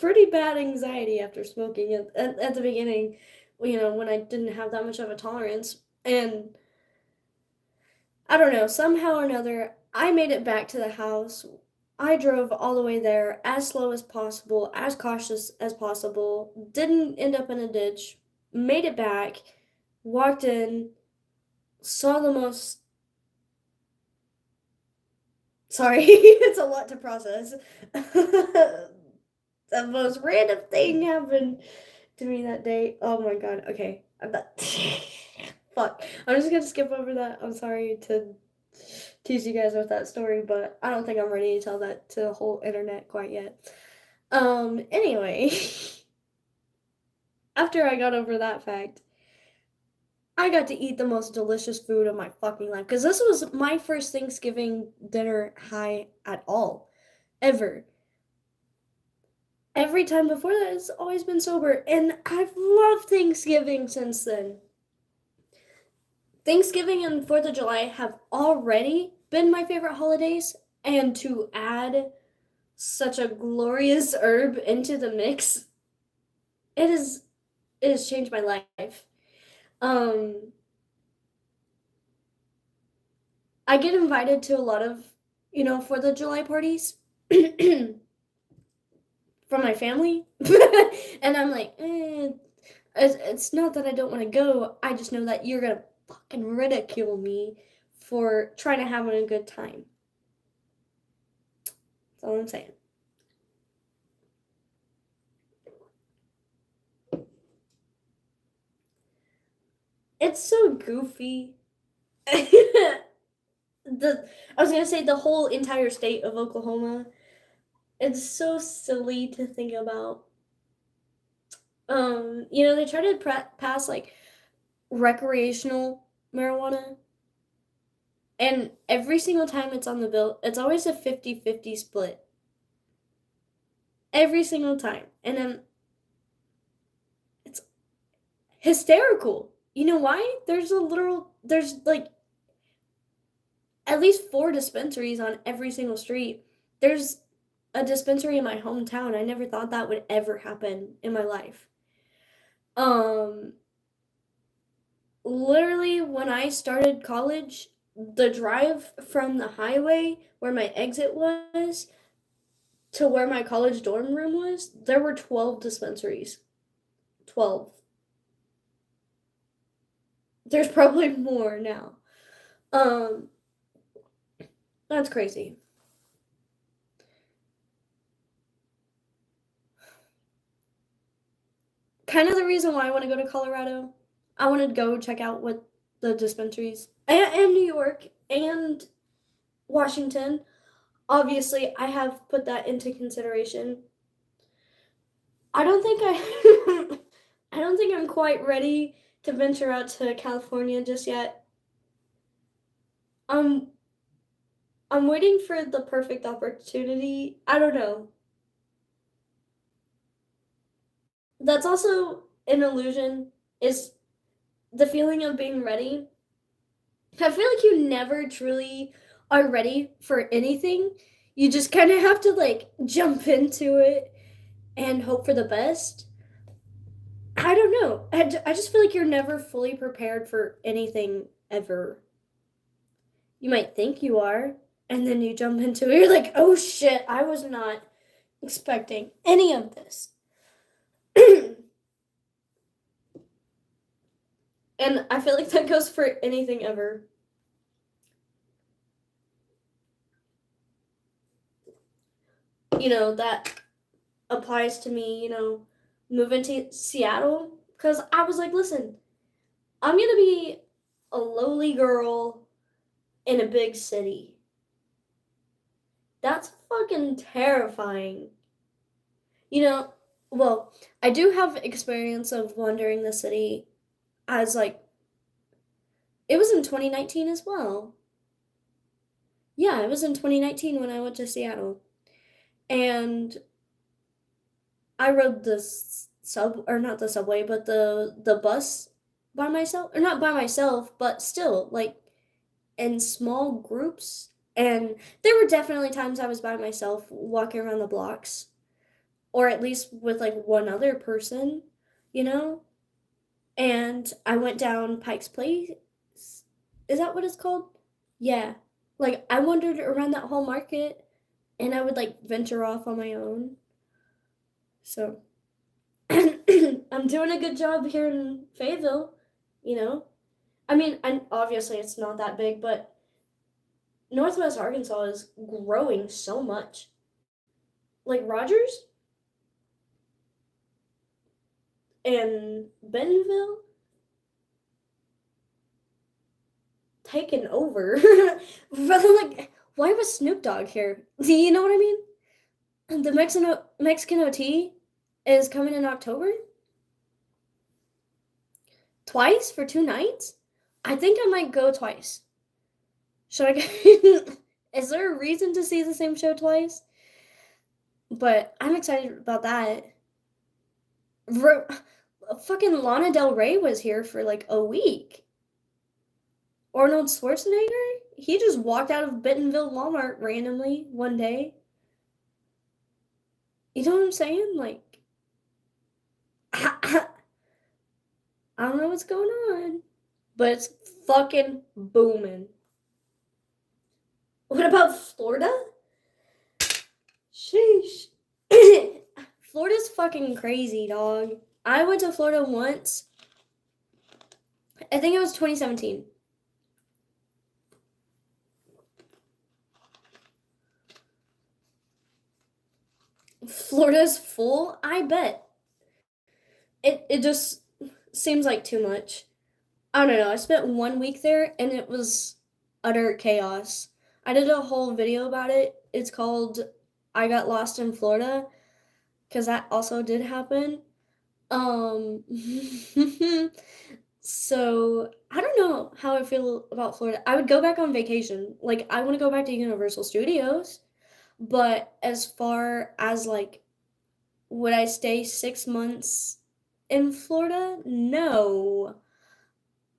pretty bad anxiety after smoking at the beginning, when I didn't have that much of a tolerance. And I don't know, somehow or another, I made it back to the house. I drove all the way there as slow as possible, as cautious as possible, didn't end up in a ditch, made it back, walked in, saw the most. Sorry, it's a lot to process. The most random thing happened to me that day. Oh my god. Okay. I'm not. Fuck. I'm just gonna skip over that. I'm sorry to tease you guys with that story, but I don't think I'm ready to tell that to the whole internet quite yet. Anyway, after I got over that fact, I got to eat the most delicious food of my fucking life because this was my first Thanksgiving dinner high at all, ever. Every time before that, it's always been sober, and I've loved Thanksgiving since then. Thanksgiving and 4th of July have already been my favorite holidays, and to add such a glorious herb into the mix, it is it has changed my life. Um, I get invited to a lot of 4th of July parties from my family, and I'm like, it's not that I don't want to go. I just know that you're gonna fucking ridicule me for trying to have a good time. That's all I'm saying. It's so goofy. the I was gonna say the whole entire state of Oklahoma. It's so silly to think about. They try to pass like recreational marijuana, and every single time it's on the bill, it's always a 50-50 split. Every single time. And then it's hysterical. You know why? There's like at least 4 dispensaries on every single street. There's a dispensary in my hometown. I never thought that would ever happen in my life. Um, Literally, when I started college, the drive from the highway where my exit was to where my college dorm room was, there were 12 dispensaries. 12. There's probably more now. Um, that's crazy. Kind of the reason why I want to go to Colorado. I want to go check out what the dispensaries and New York and Washington. Obviously, I have put that into consideration. I don't think I I don't think I'm quite ready to venture out to California just yet. I'm I'm waiting for the perfect opportunity. I don't know. That's also an illusion is the feeling of being ready. I feel like you never truly are ready for anything. You just kind of have to like jump into it and hope for the best. I don't know. I just feel like you're never fully prepared for anything ever. You might think you are, and then you jump into it. You're like, oh shit, I was not expecting any of this. And I feel like that goes for anything ever. That applies to me, moving to Seattle. Because I was like, listen, I'm going to be a lowly girl in a big city. That's fucking terrifying. You know, well, I do have experience of wandering the city as like it was in 2019 as well. Yeah, it was in 2019 when I went to Seattle. And I rode the sub or not the subway, but the bus by myself, or not by myself, but still like in small groups. And there were definitely times I was by myself walking around the blocks, or at least with like one other person, you know? And I went down Pike's Place. Is that what it's called? Yeah. Like I wandered around that whole market and I would like venture off on my own. So I'm doing a good job here in Fayetteville, you know? I mean, and obviously it's not that big, but Northwest Arkansas is growing so much. Like Rogers and Bentonville taken over. Rather like, why was Snoop Dogg here? Do you know what I mean? The Mexican OT is coming in October. Twice for 2 nights? I think I might go twice. Should I go? Is there a reason to see the same show twice? But I'm excited about that. Ro- Fucking Lana Del Rey was here for like a week. Arnold Schwarzenegger? He just walked out of Bentonville Walmart randomly one day. You know what I'm saying? Like, I don't know what's going on, but it's fucking booming. What about Florida? Sheesh. Florida's fucking crazy, dog. I went to Florida once. I think it was 2017. Florida's full? I bet. It just seems like too much. I don't know. I spent 1 week there and it was utter chaos. I did a whole video about it. It's called I Got Lost in Florida because that also did happen. Um so I don't know how I feel about Florida. I would go back on vacation. Like I want to go back to Universal Studios, but as far as like would I stay 6 months in Florida? No.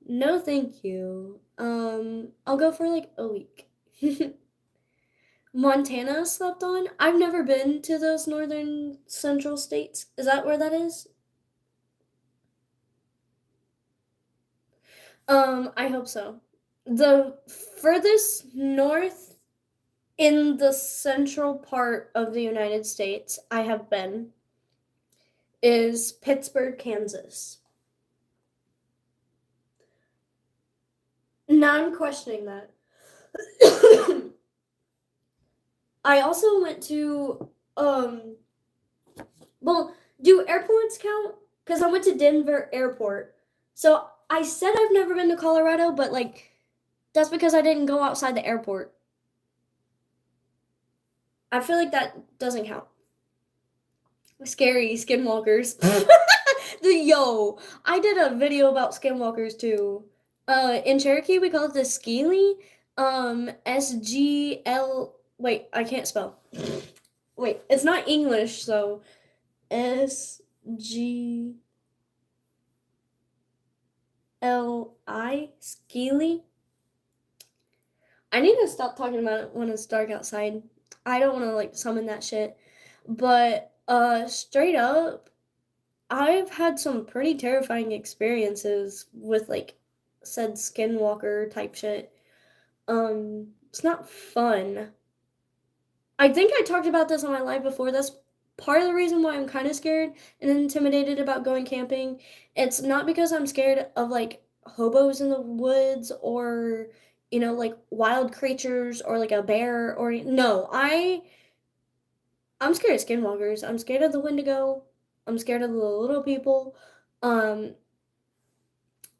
No, thank you. I'll go for like a week. Montana slept on. I've never been to those northern central states. Is that where that is? I hope so. The furthest north in the central part of the United States I have been is Pittsburgh, Kansas. Now I'm questioning that. I also went to well, do airports count? Because I went to Denver Airport. So I said I've never been to Colorado, but like that's because I didn't go outside the airport. I feel like that doesn't count. Scary skinwalkers. I did a video about skinwalkers too. In Cherokee we call it the skeely. SGL. Wait, I can't spell. Wait, it's not English, so SGLI skeely. I need to stop talking about it when it's dark outside. I don't want to like summon that shit. But straight up, I've had some pretty terrifying experiences with like said skinwalker type shit. It's not fun. I think I talked about this on my live before. That's part of the reason why I'm kind of scared and intimidated about going camping. It's not because I'm scared of like hobos in the woods or like wild creatures or like a bear or no. I'm scared of skinwalkers. I'm scared of the Wendigo. I'm scared of the little people. Um,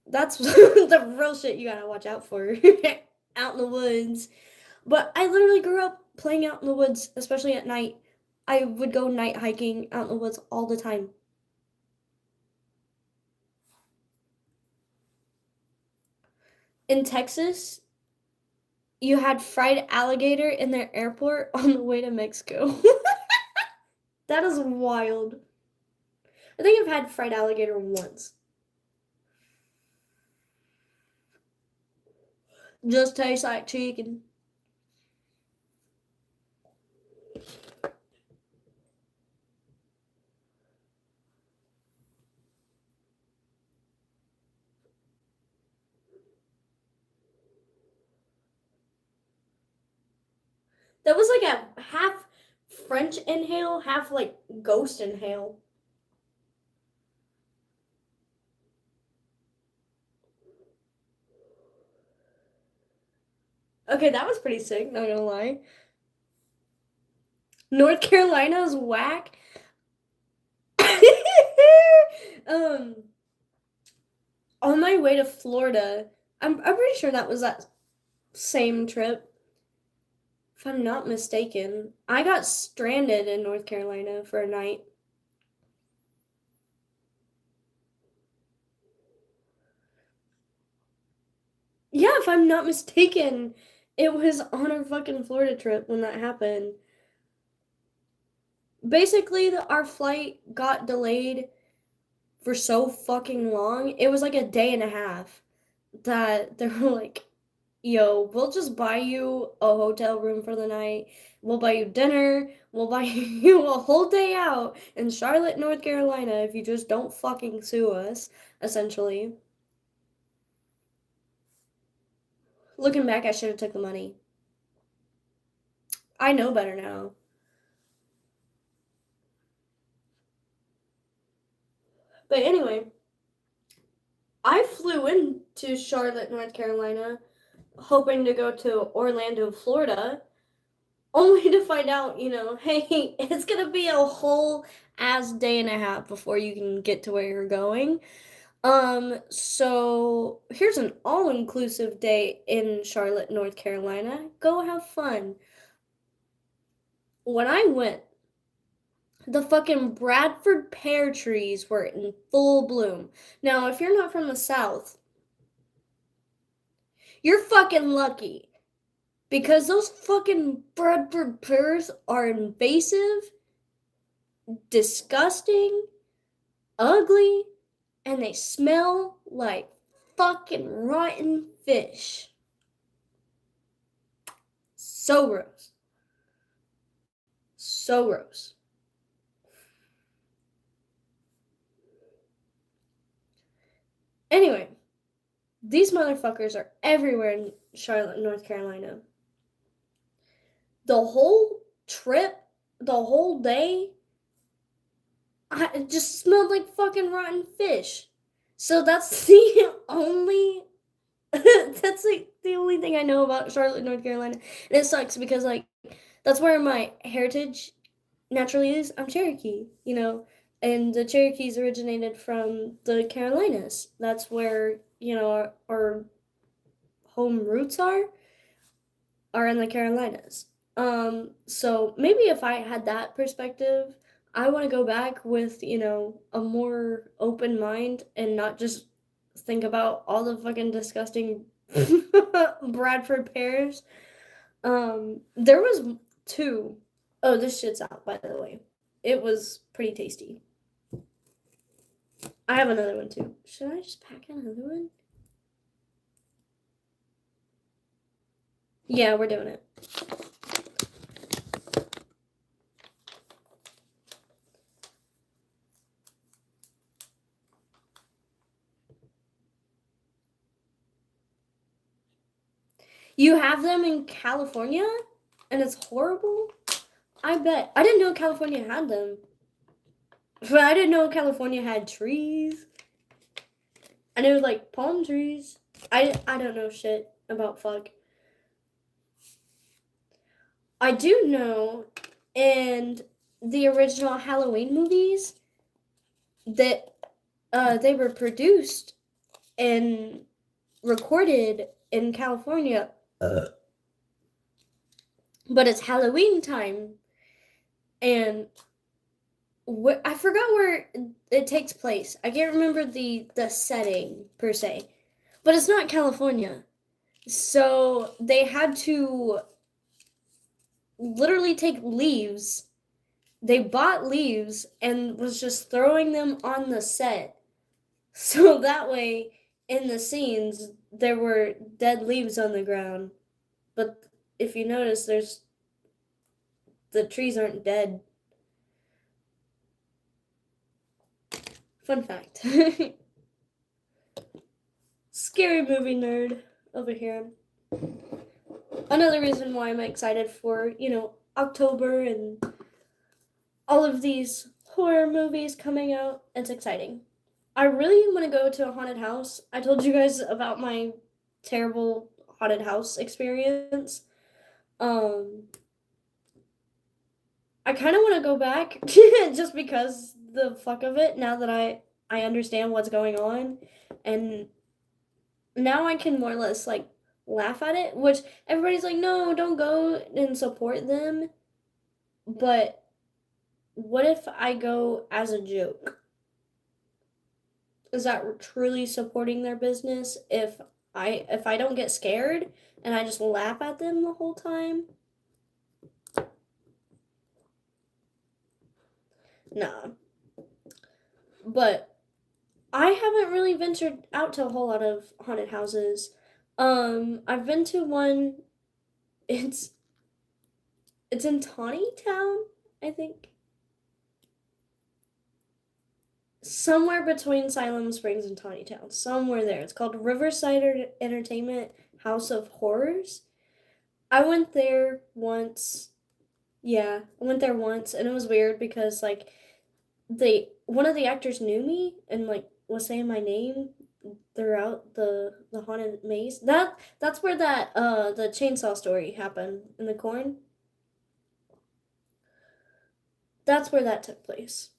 that's the real shit you gotta watch out for out in the woods. But I literally grew up playing out in the woods, especially at night. I would go night hiking out in the woods all the time. In Texas, you had fried alligator in their airport on the way to Mexico. That is wild. I think I've had fried alligator once. Just tastes like chicken. That was like a half French inhale, half like ghost inhale. Okay, that was pretty sick, not gonna lie. North Carolina's whack. um, on my way to Florida, I'm pretty sure that was that same trip. If I'm not mistaken, I got stranded in North Carolina for a night. Yeah, if I'm not mistaken, it was on our fucking Florida trip when that happened. Basically, our flight got delayed for so fucking long. It was like a day and a half that they were like, yo, we'll just buy you a hotel room for the night. We'll buy you dinner. We'll buy you a whole day out in Charlotte, North Carolina if you just don't fucking sue us, essentially. Looking back, I should have took the money. I know better now. But anyway, I flew into Charlotte, North Carolina, hoping to go to Orlando, Florida, only to find out, hey, it's gonna be a whole ass day and a half before you can get to where you're going. So here's an all-inclusive day in Charlotte, North Carolina. Go have fun. When I went, the fucking Bradford pear trees were in full bloom. Now, if you're not from the South, you're fucking lucky. Because those fucking Bradford pears are invasive, disgusting, ugly, and they smell like fucking rotten fish. So gross. So gross. Anyway, these motherfuckers are everywhere in Charlotte, North Carolina. The whole trip, the whole day, it just smelled like fucking rotten fish. So that's the only that's like the only thing I know about Charlotte, North Carolina. And it sucks because like that's where my heritage naturally is. I'm Cherokee, and the Cherokees originated from the Carolinas. That's where, our home roots are in the Carolinas. So maybe if I had that perspective, I want to go back with, a more open mind and not just think about all the fucking disgusting Bradford pears. There was two. Oh, this shit's out, by the way. It was pretty tasty. I have another one too. Should I just pack another one? Yeah, we're doing it. You have them in California? And it's horrible? I bet. I didn't know California had them. But I didn't know California had trees. I knew like palm trees. I don't know shit about fuck. I do know in the original Halloween movies that they were produced and recorded in California. But it's Halloween time, and I forgot where it takes place. I can't remember the setting per se, but it's not California. So they had to literally take leaves. They bought leaves and was just throwing them on the set. So that way, in the scenes, there were dead leaves on the ground. But if you notice, the trees aren't dead. Fun fact. Scary movie nerd over here. Another reason why I'm excited for, October and all of these horror movies coming out. It's exciting. I really want to go to a haunted house. I told you guys about my terrible haunted house experience. Um, I kind of want to go back just because the fuck of it. Now that I understand what's going on, and now I can more or less like laugh at it. Which everybody's like, no, don't go and support them. But what if I go as a joke? Is that truly supporting their business if I don't get scared and I just laugh at them the whole time? Nah. But I haven't really ventured out to a whole lot of haunted houses. I've been to one. It's it's in Tawny Town, I think. Somewhere between Salem Springs and Tawny Town. Somewhere there. It's called Riverside Entertainment House of Horrors. I went there once. Yeah, I went there once and it was weird because like one of the actors knew me and like was saying my name throughout the haunted maze. That's where the chainsaw story happened in the corn. That's where that took place.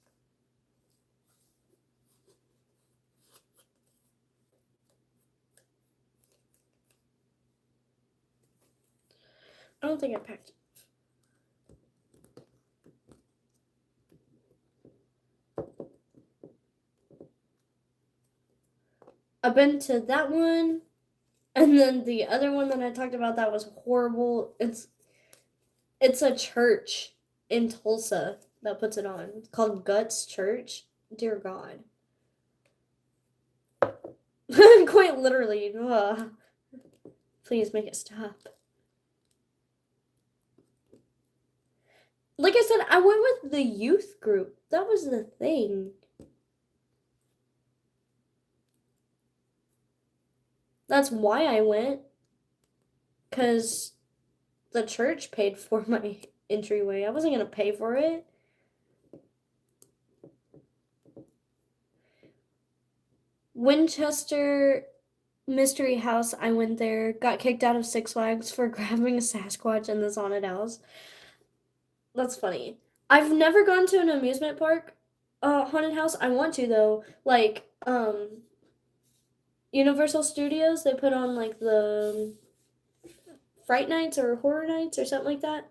I don't think I packed it. I've been to that one, and then the other one that I talked about that was horrible. It's a church in Tulsa that puts it on. It's called Guts Church. Dear God. Quite literally. Ugh. Please make it stop. Like I said, I went with the youth group. That was the thing. That's why I went. Because the church paid for my entryway. I wasn't going to pay for it. Winchester Mystery House, I went there, got kicked out of Six Flags for grabbing a Sasquatch in this haunted house. That's funny. I've never gone to an amusement park haunted house. I want to though. Like Universal Studios, they put on like the Fright Nights or Horror Nights or something like that.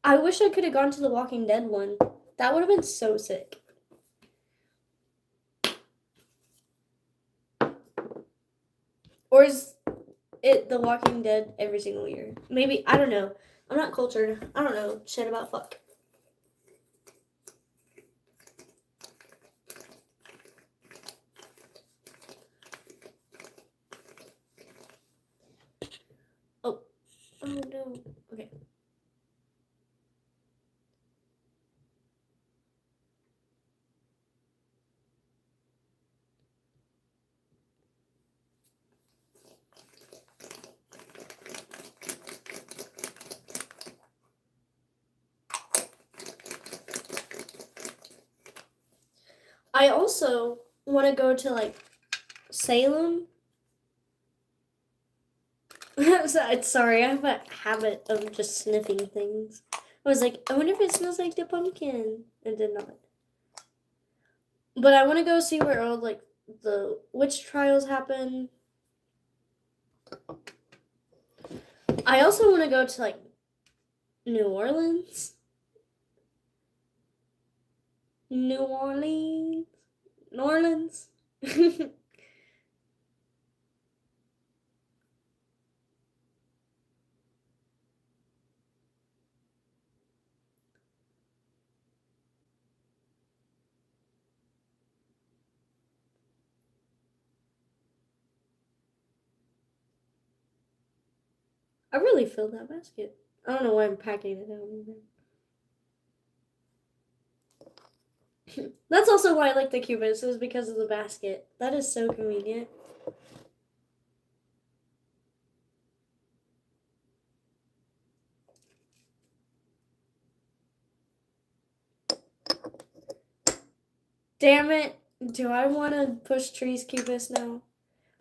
I wish I could have gone to the Walking Dead one. That would have been so sick. Or is it The Walking Dead every single year? Maybe, I don't know. I'm not cultured. I don't know shit about fuck. Oh. Oh no. Okay. I also want to go to like Salem. Sorry, I have a habit of just sniffing things. I was like, I wonder if it smells like the pumpkin. It did not. But I want to go see where all like the witch trials happen. I also want to go to like New Orleans. New Orleans. New Orleans. I really filled that basket. I don't know why I'm packing it down either. That's also why I like the Cubans, is because of the basket. That is so convenient. Damn it. Do I want to push Trees Cubist now?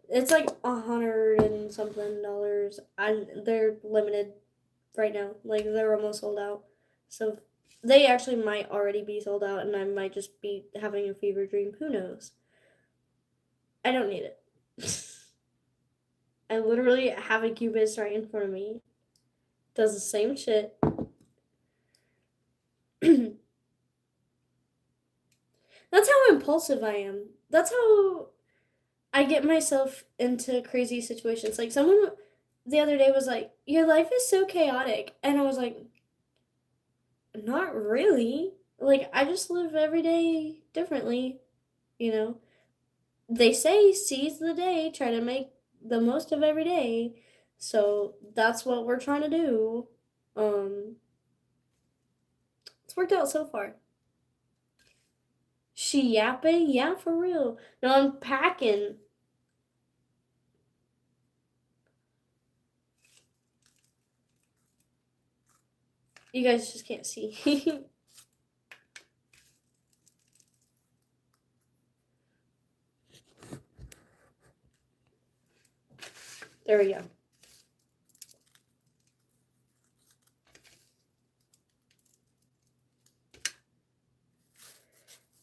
It's like $100 and something dollars. They're limited right now. Like they're almost sold out. So they actually might already be sold out and I might just be having a fever dream. Who knows? I don't need it. I literally have a Cubist right in front of me. Does the same shit. That's how impulsive I am. That's how I get myself into crazy situations. Like someone the other day was like, "Your life is so chaotic," and I was like, "Not really. Like I just live every day differently, you know." They say seize the day, try to make the most of every day. So that's what we're trying to do. Um, it's worked out so far. She yapping? Yeah, for real. No, I'm packing. You guys just can't see. There we go.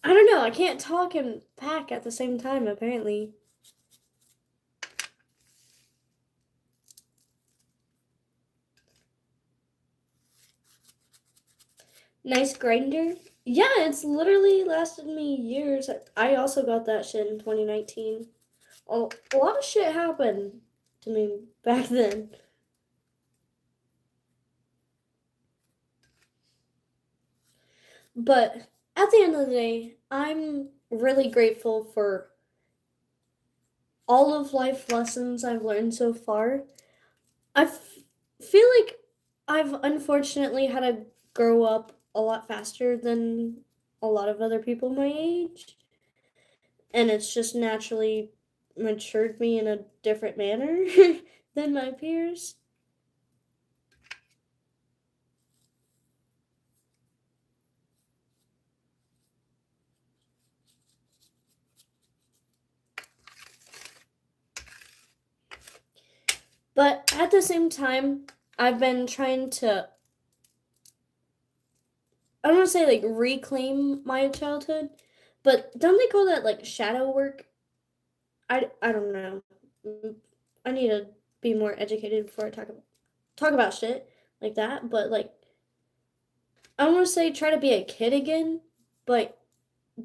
I don't know. I can't talk and pack at the same time, apparently. Nice grinder. Yeah, it's literally lasted me years. I also got that shit in 2019. A lot of shit happened to me back then. But at the end of the day, I'm really grateful for all of life lessons I've learned so far. I feel like I've unfortunately had a grow up a lot faster than a lot of other people my age, and it's just naturally matured me in a different manner than my peers. But at the same time, I've been trying to, I don't want to say like reclaim my childhood, but don't they call that like shadow work? I don't know. Mm, I need to be more educated before I talk about shit like that. But like, I don't want to say try to be a kid again, but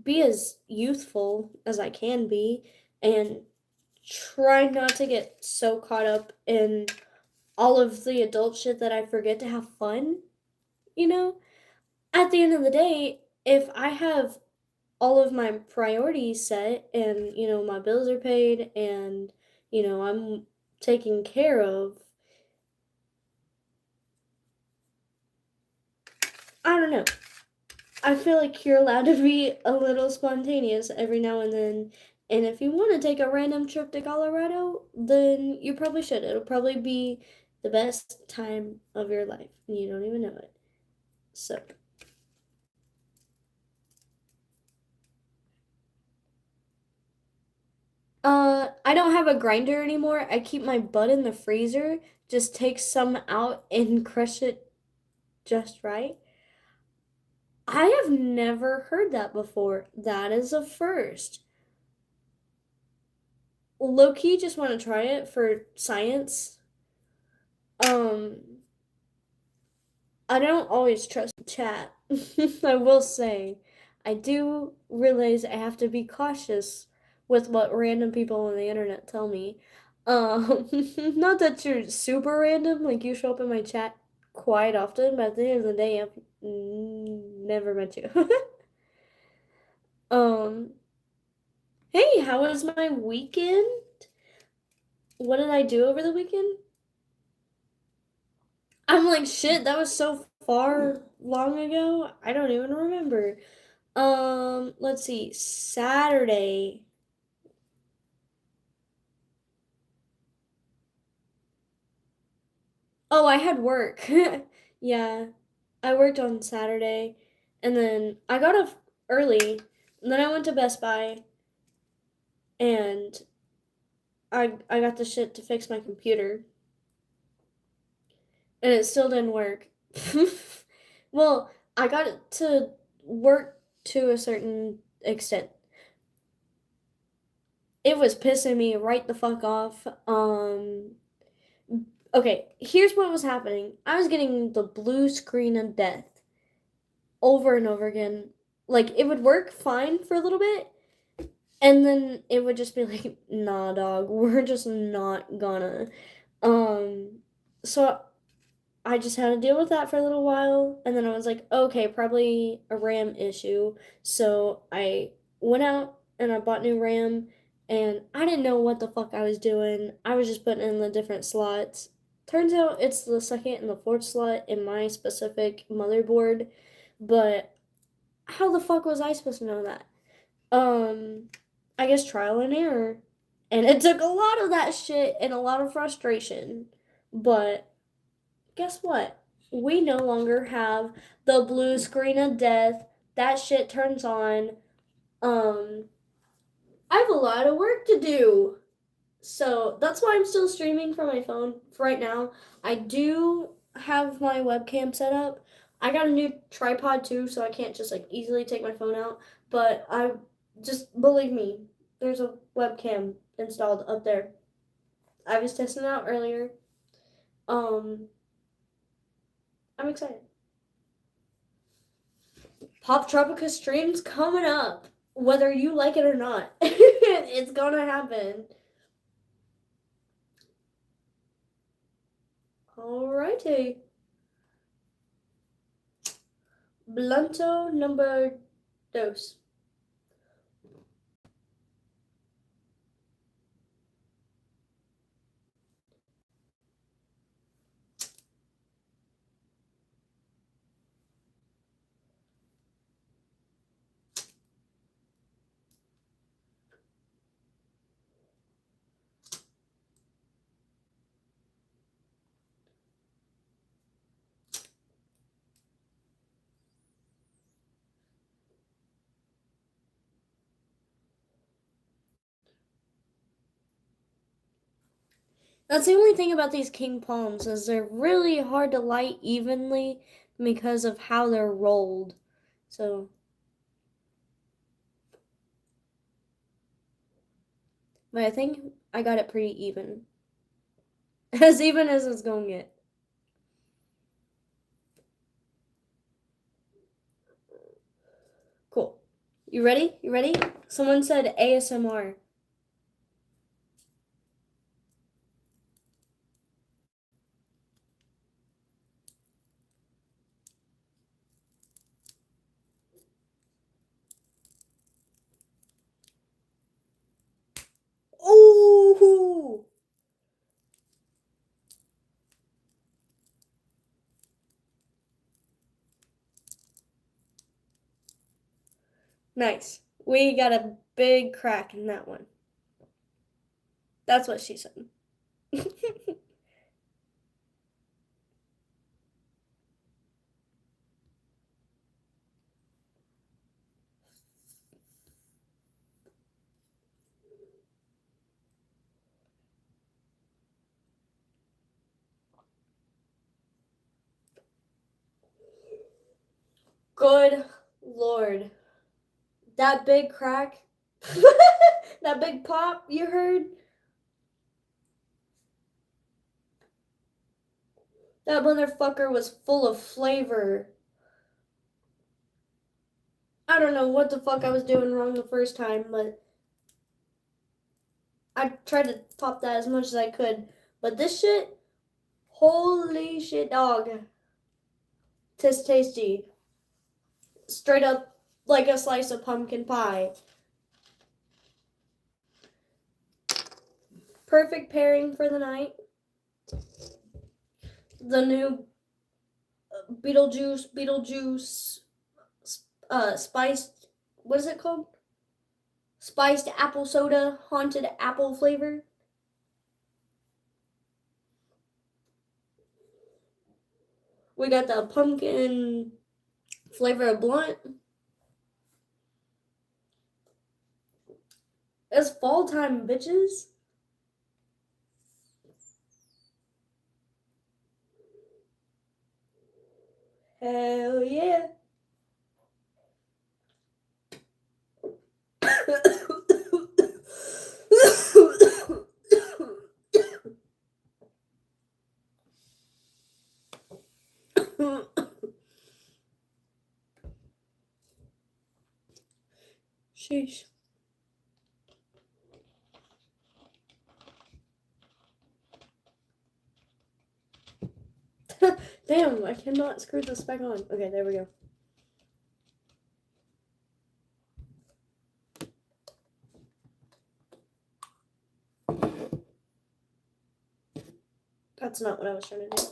be as youthful as I can be, and try not to get so caught up in all of the adult shit that I forget to have fun. You know, at the end of the day, if I have all of my priorities set and, my bills are paid and, I'm taken care of, I don't know. I feel like you're allowed to be a little spontaneous every now and then. And if you want to take a random trip to Colorado, then you probably should. It'll probably be the best time of your life, and you don't even know it. So, I don't have a grinder anymore. I keep my butt in the freezer. Just take some out and crush it just right. I have never heard that before. That is a first. Low key, just want to try it for science. Um, I don't always trust chat. I will say, I do realize I have to be cautious with what random people on the internet tell me. Not that you're super random, like you show up in my chat quite often, but at the end of the day, I've never met you. um, hey, how was my weekend? What did I do over the weekend? I'm like, shit, that was so far long ago. I don't even remember. Let's see. Saturday. Oh, I had work. Yeah. I worked on Saturday and then I got off early and then I went to Best Buy and I got the shit to fix my computer and it still didn't work. Well, I got it to work to a certain extent. It was pissing me right the fuck off. Okay, here's what was happening. I was getting the blue screen of death over and over again. Like it would work fine for a little bit, and then it would just be like, "Nah, dog, we're just not gonna." Um, so I just had to deal with that for a little while, and then I was like, okay, probably a RAM issue. So I went out and I bought new RAM, and I didn't know what the fuck I was doing. I was just putting in the different slots. Turns out it's the second and the fourth slot in my specific motherboard, but how the fuck was I supposed to know that? Um, I guess trial and error. And it took a lot of that shit and a lot of frustration. But guess what? We no longer have the blue screen of death. That shit turns on. Um, I have a lot of work to do. So that's why I'm still streaming from my phone for right now. I do have my webcam set up. I got a new tripod too, so I can't just like easily take my phone out. But I just believe me, there's a webcam installed up there. I was testing it out earlier. Um, I'm excited. Pop Tropica streams coming up, whether you like it or not. It's gonna happen. Alrighty. Blunto number dos. That's the only thing about these king palms is they're really hard to light evenly because of how they're rolled. So, but I think I got it pretty even. As even as it's going to get. Cool. You ready? You ready? Someone said ASMR. Ooh! Nice. We got a big crack in that one. That's what she said. Good Lord. That big crack, that big pop you heard, that motherfucker was full of flavor. I don't know what the fuck I was doing wrong the first time, but I tried to pop that as much as I could. But this shit, holy shit, dog. Tis tasty. Straight up like a slice of pumpkin pie. Perfect pairing for the night. The new Beetlejuice, spiced, what is it called? Spiced apple soda, haunted apple flavor. We got the pumpkin flavor of blunt. It's fall time, bitches. Hell yeah. Sheesh. Damn, I cannot screw this back on. Okay, there we go. That's not what I was trying to do.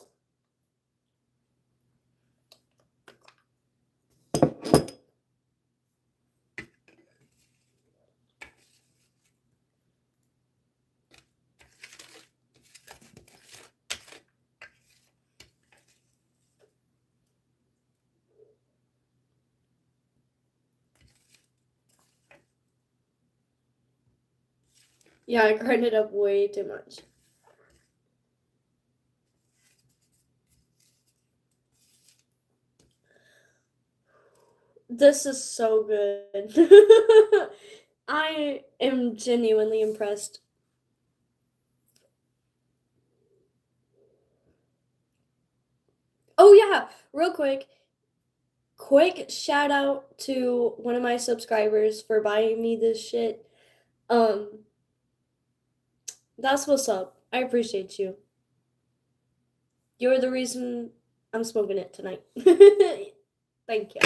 Yeah, I grinded up way too much. This is so good. I am genuinely impressed. Oh yeah, real quick shout out to one of my subscribers for buying me this shit. Um, that's what's up. I appreciate you. You're the reason I'm smoking it tonight. Thank you.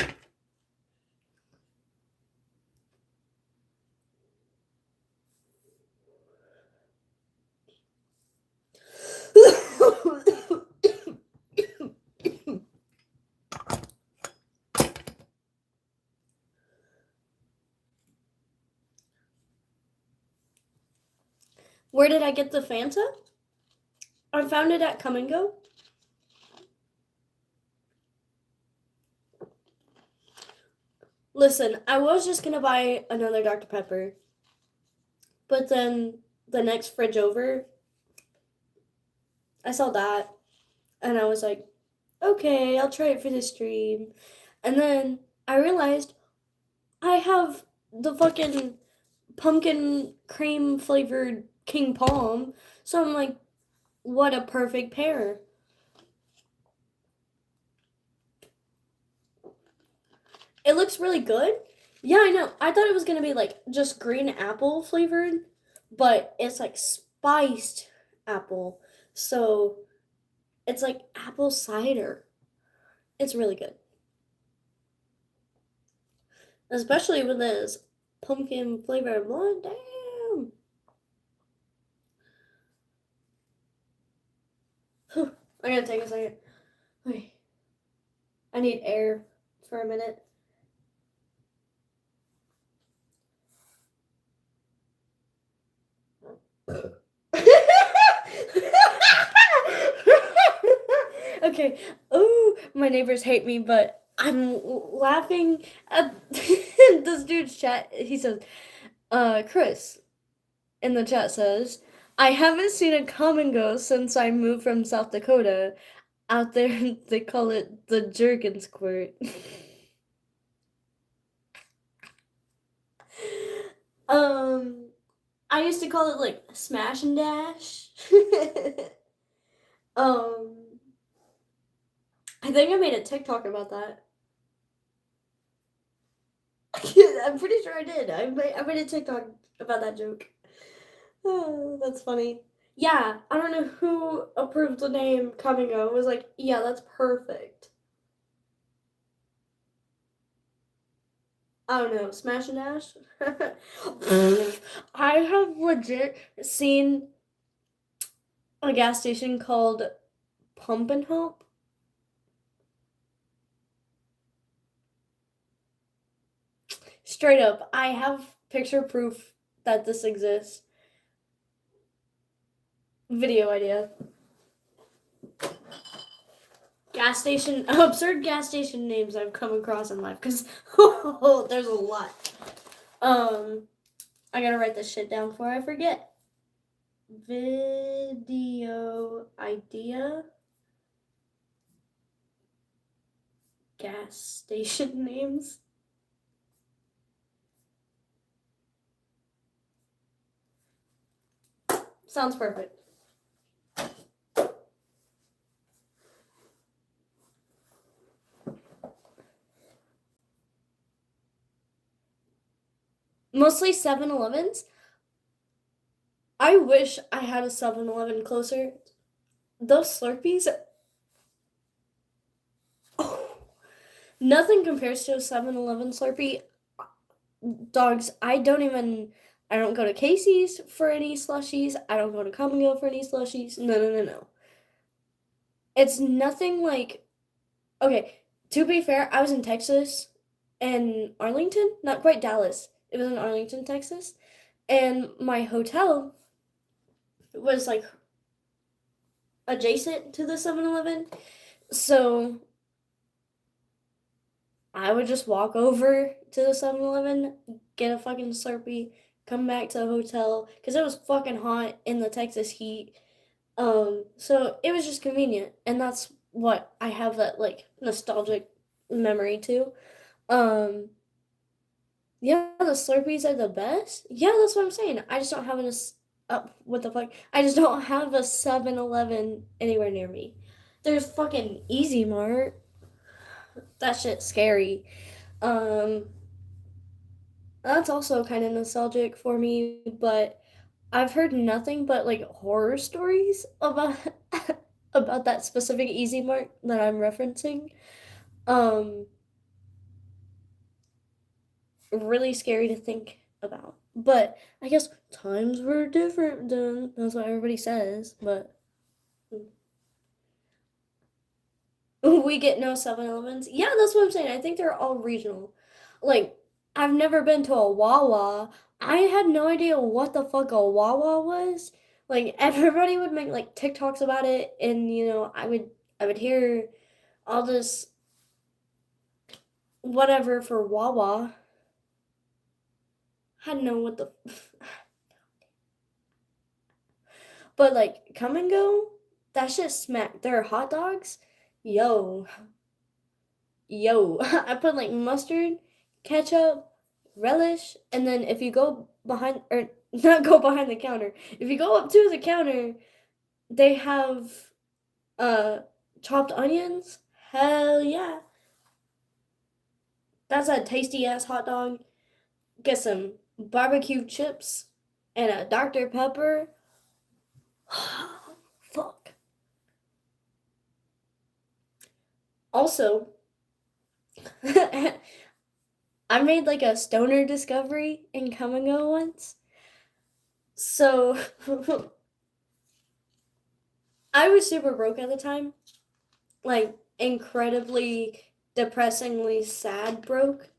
Where did I get the Fanta? I found it at Come and Go. Listen, I was just gonna buy another Dr. Pepper, but then the next fridge over, I saw that and I was like, okay, I'll try it for the stream. And then I realized I have the fucking pumpkin cream flavored King Palm. So I'm like, what a perfect pair. It looks really good. Yeah, I know. I thought it was gonna be like just green apple flavored, but it's like spiced apple. So it's like apple cider. It's really good. Especially with this pumpkin flavored one. Damn. I gotta take a second. Okay. I need air for a minute. Okay. Oh, my neighbors hate me, but I'm laughing at this dude's chat. He says, Chris in the chat says, I haven't seen a come and go since I moved from South Dakota. Out there, they call it the jerkin squirt. um, I used to call it like smash and dash. um, I think I made a TikTok about that. I'm pretty sure I did. I made a TikTok about that joke. Oh, that's funny. Yeah, I don't know who approved the name Come and Go. It was like, yeah, that's perfect. I don't know, Smash and Dash? I have legit seen a gas station called Pump and Hump. Straight up, I have picture proof that this exists. Video idea. Gas station, absurd gas station names I've come across in life, because there's a lot. I gotta write this shit down before I forget. Video idea. Gas station names. Sounds perfect. Mostly 7-Elevens. I wish I had a 7-Eleven closer. Those Slurpees, oh, nothing compares to a 7-Eleven Slurpee. Dogs, I don't go to Casey's for any slushies. I don't go to Come and Go for any slushies. No. It's nothing like, okay, to be fair, I was in Texas and Arlington, not quite Dallas. It was in Arlington, Texas. And my hotel was like adjacent to the 7-Eleven. So I would just walk over to the 7-Eleven, get a fucking Slurpee, come back to the hotel because it was fucking hot in the Texas heat. So it was just convenient, and that's what I have that like nostalgic memory to. Um, yeah, the Slurpees are the best. Yeah, that's what I'm saying. I just don't have what the fuck? I just don't have a 7-Eleven anywhere near me. There's fucking Easy Mart. That shit's scary. Um, that's also kind of nostalgic for me, but I've heard nothing but like horror stories about about that specific Easy Mart that I'm referencing. Um, really scary to think about. But I guess times were different then. That's what everybody says, but we get no 7-Elevens. Yeah, that's what I'm saying. I think they're all regional. Like, I've never been to a Wawa. I had no idea what the fuck a Wawa was. Like, everybody would make like TikToks about it, and I would hear all this whatever for Wawa. I didn't know what but like Come and Go. That shit smack. Their hot dogs, yo, yo. I put like mustard, ketchup, relish, and then if you go behind or not go behind the counter, if you go up to the counter, they have uh chopped onions. Hell yeah. That's a tasty ass hot dog. Get some barbecue chips and a Dr. Pepper. Fuck. Also, I made like a stoner discovery in Come and Go once. So I was super broke at the time, like incredibly depressingly sad broke.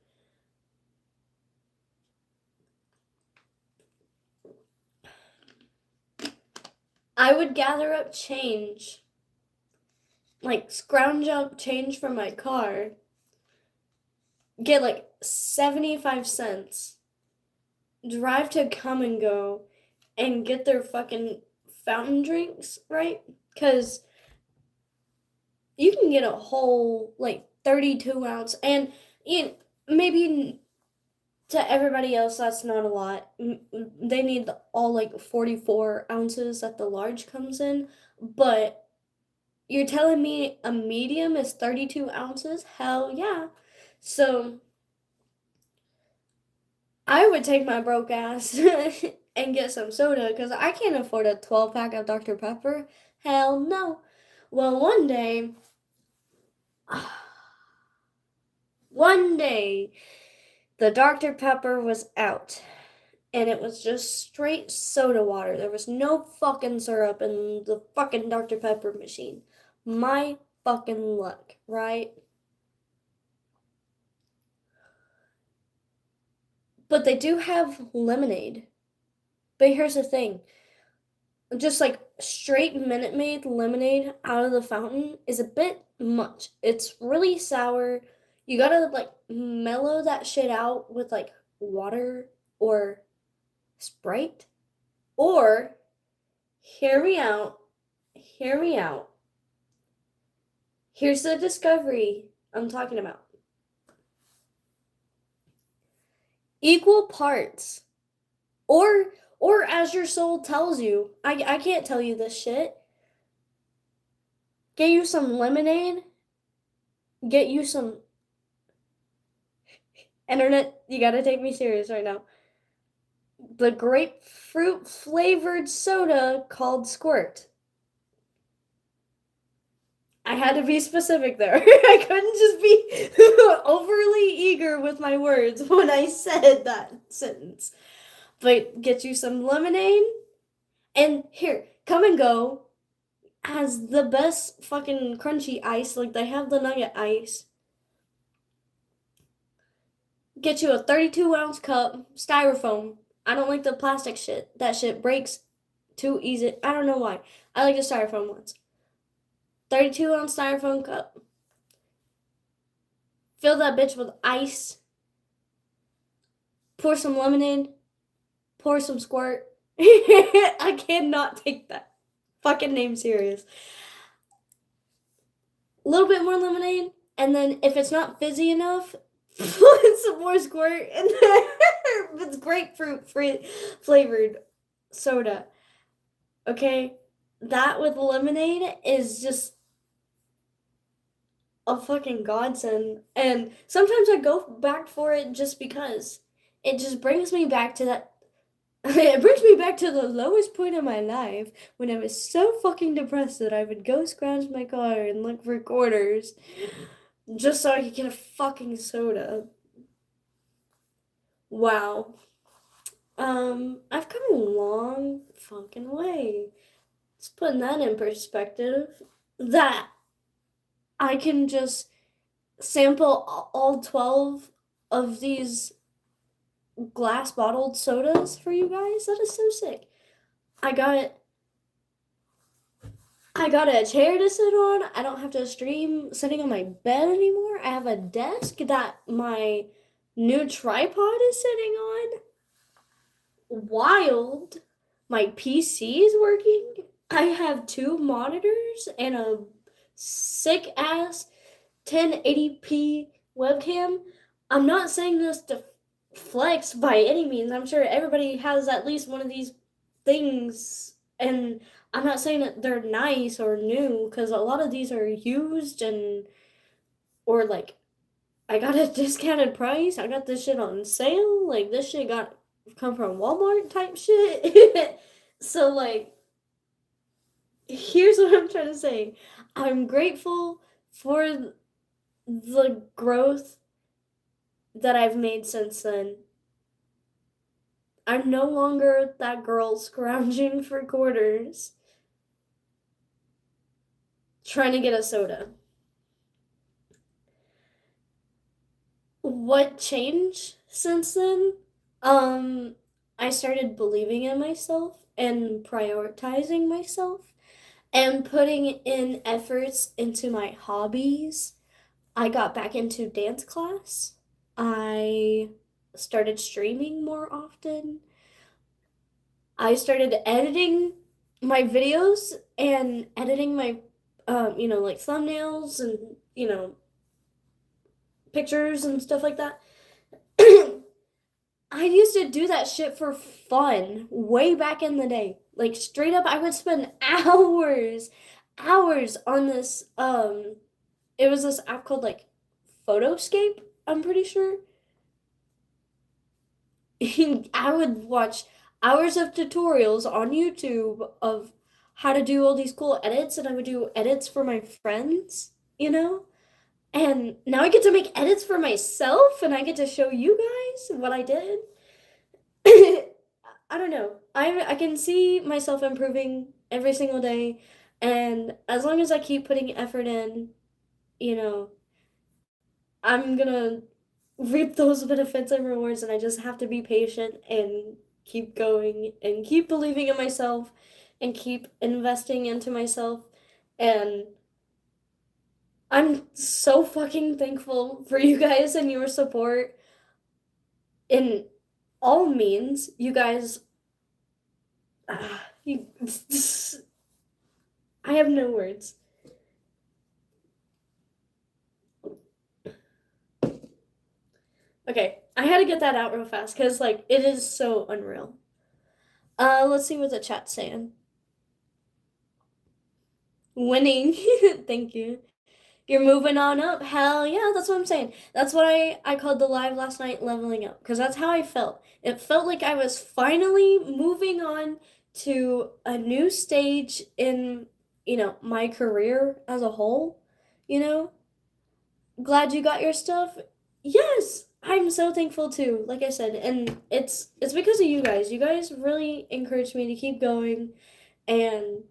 I would gather up change, like scrounge up change from my car, get like 75 cents, drive to Come and Go, and get their fucking fountain drinks, right? Because you can get a whole like 32 ounce, and you know, maybe to everybody else that's not a lot. They need all like 44 ounces that the large comes in, but you're telling me a medium is 32 ounces? Hell yeah. So I would take my broke ass and get some soda because I can't afford a 12 pack of Dr. Pepper. Hell no. Well, one day, the Dr. Pepper was out and it was just straight soda water. There was no fucking syrup in the fucking Dr. Pepper machine. My fucking luck, right? But they do have lemonade. But here's the thing, just like straight Minute Maid lemonade out of the fountain is a bit much. It's really sour. You gotta like mellow that shit out with like water or Sprite. Or, hear me out, hear me out. Here's the discovery I'm talking about. Equal parts. Or or as your soul tells you. I can't tell you this shit. Get you some lemonade. Get you some internet. You gotta take me serious right now. The grapefruit flavored soda called Squirt. I had to be specific there. I couldn't just be overly eager with my words when I said that sentence. But get you some lemonade. And here, Come and Go has the best fucking crunchy ice. Like, they have the nugget ice. Get you a 32-ounce cup, styrofoam. I don't like the plastic shit. That shit breaks too easy. I don't know why. I like the styrofoam ones. 32-ounce styrofoam cup. Fill that bitch with ice. Pour some lemonade. Pour some Squirt. I cannot take that fucking name serious. A little bit more lemonade, and then if it's not fizzy enough, put some more Squirt in there. It's grapefruit flavored soda. Okay? That with lemonade is just a fucking godsend. And sometimes I go back for it just because it just brings me back to that. It brings me back to the lowest point of my life when I was so fucking depressed that I would go scrounge my car and look for quarters just so I could get a fucking soda. Wow. I've come a long fucking way. Just putting that in perspective, that I can just sample all 12 of these glass bottled sodas for you guys. That is so sick. I got a chair to sit on. I don't have to stream sitting on my bed anymore. I have a desk that my new tripod is sitting on. Wild. My PC is working. I have two monitors and a sick ass 1080p webcam. I'm not saying this to flex by any means. I'm sure everybody has at least one of these things, and I'm not saying that they're nice or new because a lot of these are used and or like I got a discounted price. I got this shit on sale. Like this shit got come from Walmart type shit. So like here's what I'm trying to say. I'm grateful for the growth that I've made since then. I'm no longer that girl scrounging for quarters trying to get a soda. What changed since then? Um, I started believing in myself and prioritizing myself and putting in efforts into my hobbies. I got back into dance class. I started streaming more often. I started editing my videos and editing my, like thumbnails and, pictures and stuff like that. I used to do that shit for fun way back in the day. Like straight up, I would spend hours on this. It was this app called like Photoscape. I'm pretty sure. I would watch hours of tutorials on YouTube of how to do all these cool edits, and I would do edits for my friends, you know? And now I get to make edits for myself, and I get to show you guys what I did. I don't know. I can see myself improving every single day, and as long as I keep putting effort in, you know, I'm gonna reap those benefits and rewards, and I just have to be patient and keep going and keep believing in myself and keep investing into myself. And I'm so fucking thankful for you guys and your support in all means. You guys, you, I have no words. Okay, I had to get that out real fast because like it is so unreal. Let's see what the chat's saying. Winning. Thank you. You're moving on up. Hell yeah, that's what I'm saying. That's what I called the live last night leveling up because that's how I felt. It felt like I was finally moving on to a new stage in, my career as a whole, you know? Glad you got your stuff. Yes, I'm so thankful too. Like I said, and it's because of you guys. You guys really encouraged me to keep going and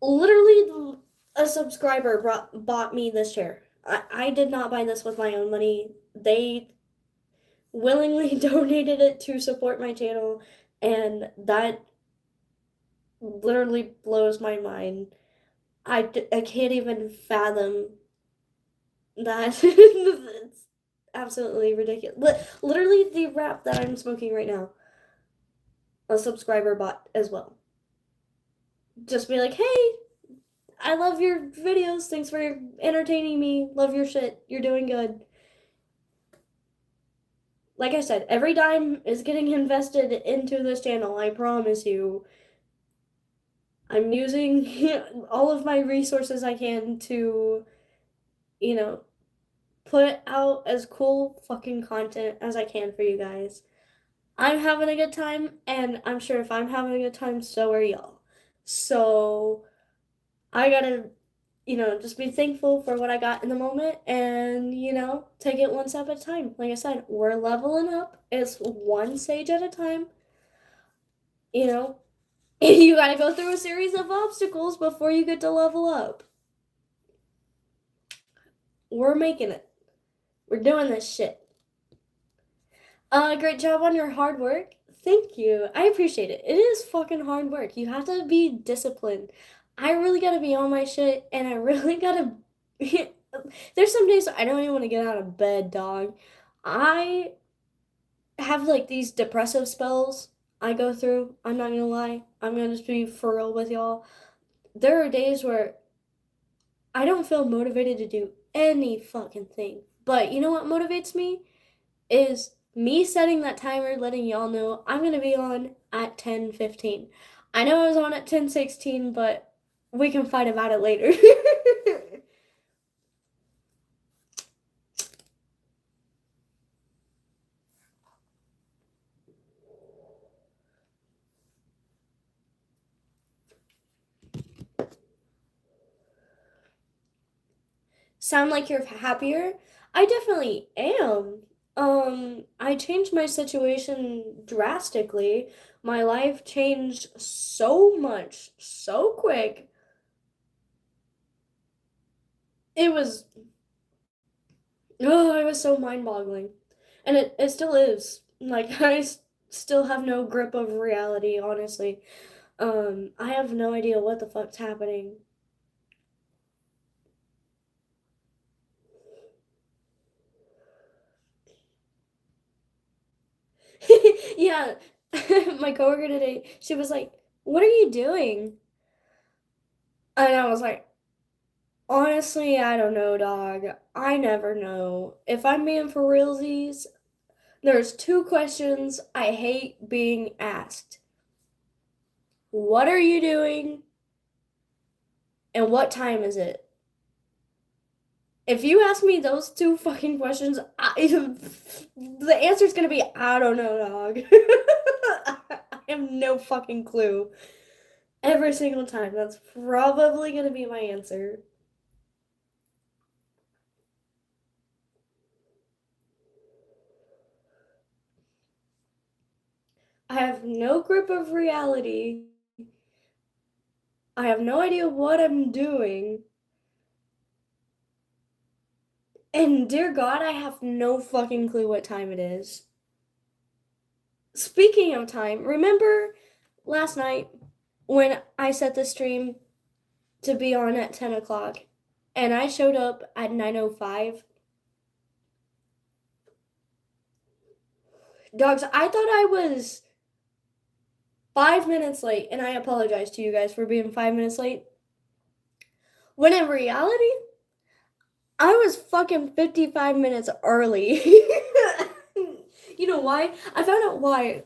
literally a subscriber bought me this chair. I did not buy this with my own money. They willingly donated it to support my channel, and that literally blows my mind. I can't even fathom that. It's absolutely ridiculous. Literally, the wrap that I'm smoking right now, a subscriber bought as well. Just be like, hey, I love your videos. Thanks for entertaining me. Love your shit. You're doing good. Like I said, every dime is getting invested into this channel. I promise you. I'm using all of my resources I can to, you know, put out as cool fucking content as I can for you guys. I'm having a good time, and I'm sure if I'm having a good time, so are y'all. So I gotta just be thankful for what I got in the moment and, take it one step at a time. Like I said, we're leveling up. It's one stage at a time. You know, you gotta go through a series of obstacles before you get to level up. We're making it. We're doing this shit. Great job on your hard work. Thank you. I appreciate it. It is fucking hard work. You have to be disciplined. I really gotta be on my shit, and I really gotta. There's some days I don't even want to get out of bed, dog. I have like these depressive spells I go through. I'm not gonna lie. I'm gonna just be for real with y'all. There are days where I don't feel motivated to do any fucking thing. But you know what motivates me? Is me setting that timer, letting y'all know I'm gonna be on at 10:15. I know I was on at 10:16, but we can fight about it later. Sound like you're happier? I definitely am. I changed my situation drastically. My life changed so much, so quick. It was, oh, it was so mind-boggling. And it still is. Like, still have no grip of reality, honestly. I have no idea what the fuck's happening. Yeah, my coworker today, she was like, "What are you doing?" And I was like, "Honestly, I don't know, dog. I never know. If I'm being for realsies, there's two questions I hate being asked. What are you doing? And what time is it?" If you ask me those two fucking questions, the answer's gonna be, I don't know, dog. I have no fucking clue. Every single time. That's probably gonna be my answer. I have no grip of reality. I have no idea what I'm doing. And dear God, I have no fucking clue what time it is. Speaking of time, remember last night when I set the stream to be on at 10 o'clock and I showed up at 9:05? Dogs, I thought I was 5 minutes late, and I apologize to you guys for being 5 minutes late. When in reality, I was fucking 55 minutes early. You know why? I found out why.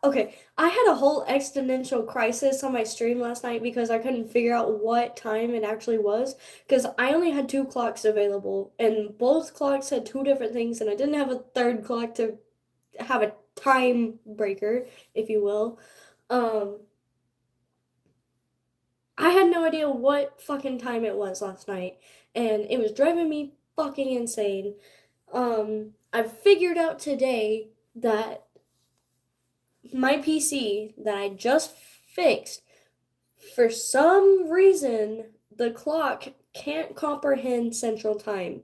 Okay, I had a whole existential crisis on my stream last night because I couldn't figure out what time it actually was because I only had two clocks available and both clocks had two different things and I didn't have a third clock to have a time breaker, if you will. Um, I had no idea what fucking time it was last night, and it was driving me fucking insane. I figured out today that my PC that I just fixed, for some reason, the clock can't comprehend Central Time.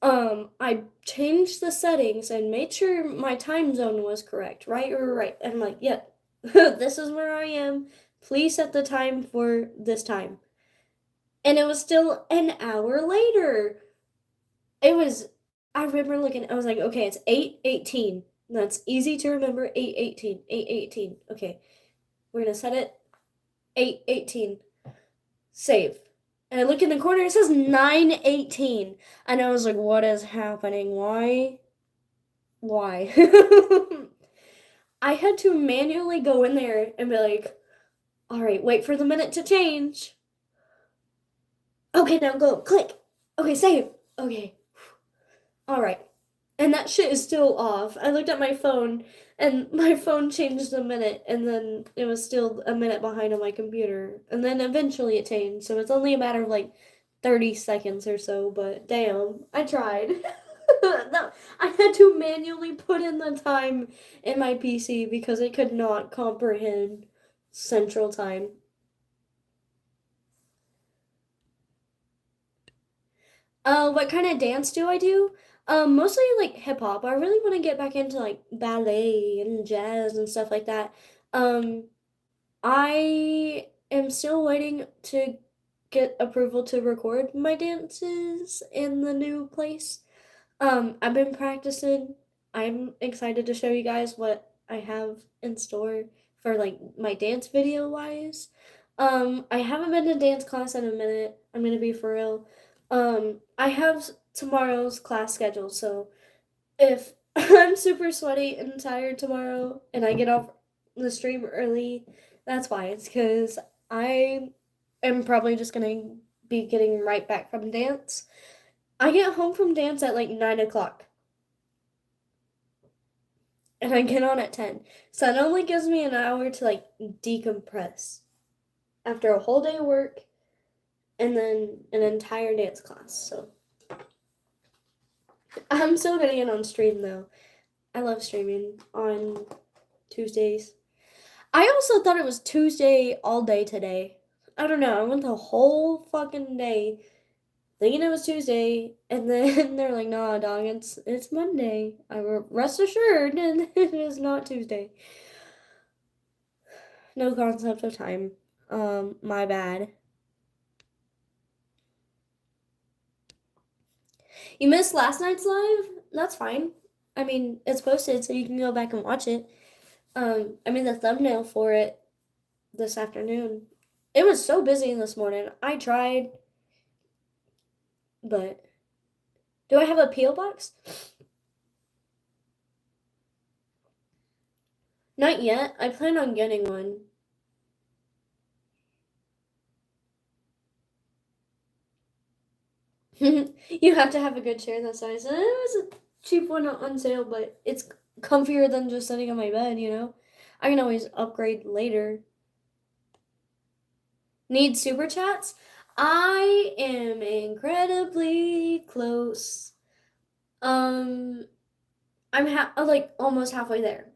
I changed the settings and made sure my time zone was correct, right or right. And I'm like, yeah, this is where I am. Please set the time for this time. And it was still an hour later. It was, I remember looking, I was like, okay, it's 8:18. That's easy to remember. 8:18. 8:18. Okay, we're gonna set it 8:18. Save. And I look in the corner, it says 9:18. And I was like, what is happening? Why? Why? I had to manually go in there and be like, all right, wait for the minute to change. Okay, now go. Click. Okay, save. Okay. All right. And that shit is still off. I looked at my phone and my phone changed a minute and then it was still a minute behind on my computer. And then eventually it changed. So it's only a matter of like 30 seconds or so, but damn, I tried. No, I had to manually put in the time in my PC because it could not comprehend Central Time. What kind of dance do I do? Mostly like hip hop. I really want to get back into like ballet and jazz and stuff like that. Um, I am still waiting to get approval to record my dances in the new place. I've been practicing. I'm excited to show you guys what I have in store for like my dance video wise. I haven't been to dance class in a minute. I'm gonna be for real. I have tomorrow's class schedule, so if I'm super sweaty and tired tomorrow and I get off the stream early, that's why. It's because I am probably just gonna be getting right back from dance. I get home from dance at like 9 o'clock and I get on at 10. So it only gives me an hour to like decompress after a whole day of work and then an entire dance class. So I'm still gonna get on stream though. I love streaming on Tuesdays. I also thought it was Tuesday all day today. I don't know. I went the whole fucking day thinking it was Tuesday, and then they're like, "Nah, dog, it's Monday." Rest assured, and it is not Tuesday. No concept of time. My bad. You missed last night's live? That's fine. I mean, it's posted, so you can go back and watch it. I made the thumbnail for it this afternoon. It was so busy this morning. I tried, but do I have a P.O. box? Not yet. I plan on getting one. You have to have a good chair that size. It was a cheap one on sale, but it's comfier than just sitting on my bed, you know? I can always upgrade later. Need super chats? I am incredibly close. Um, I'm like almost halfway there.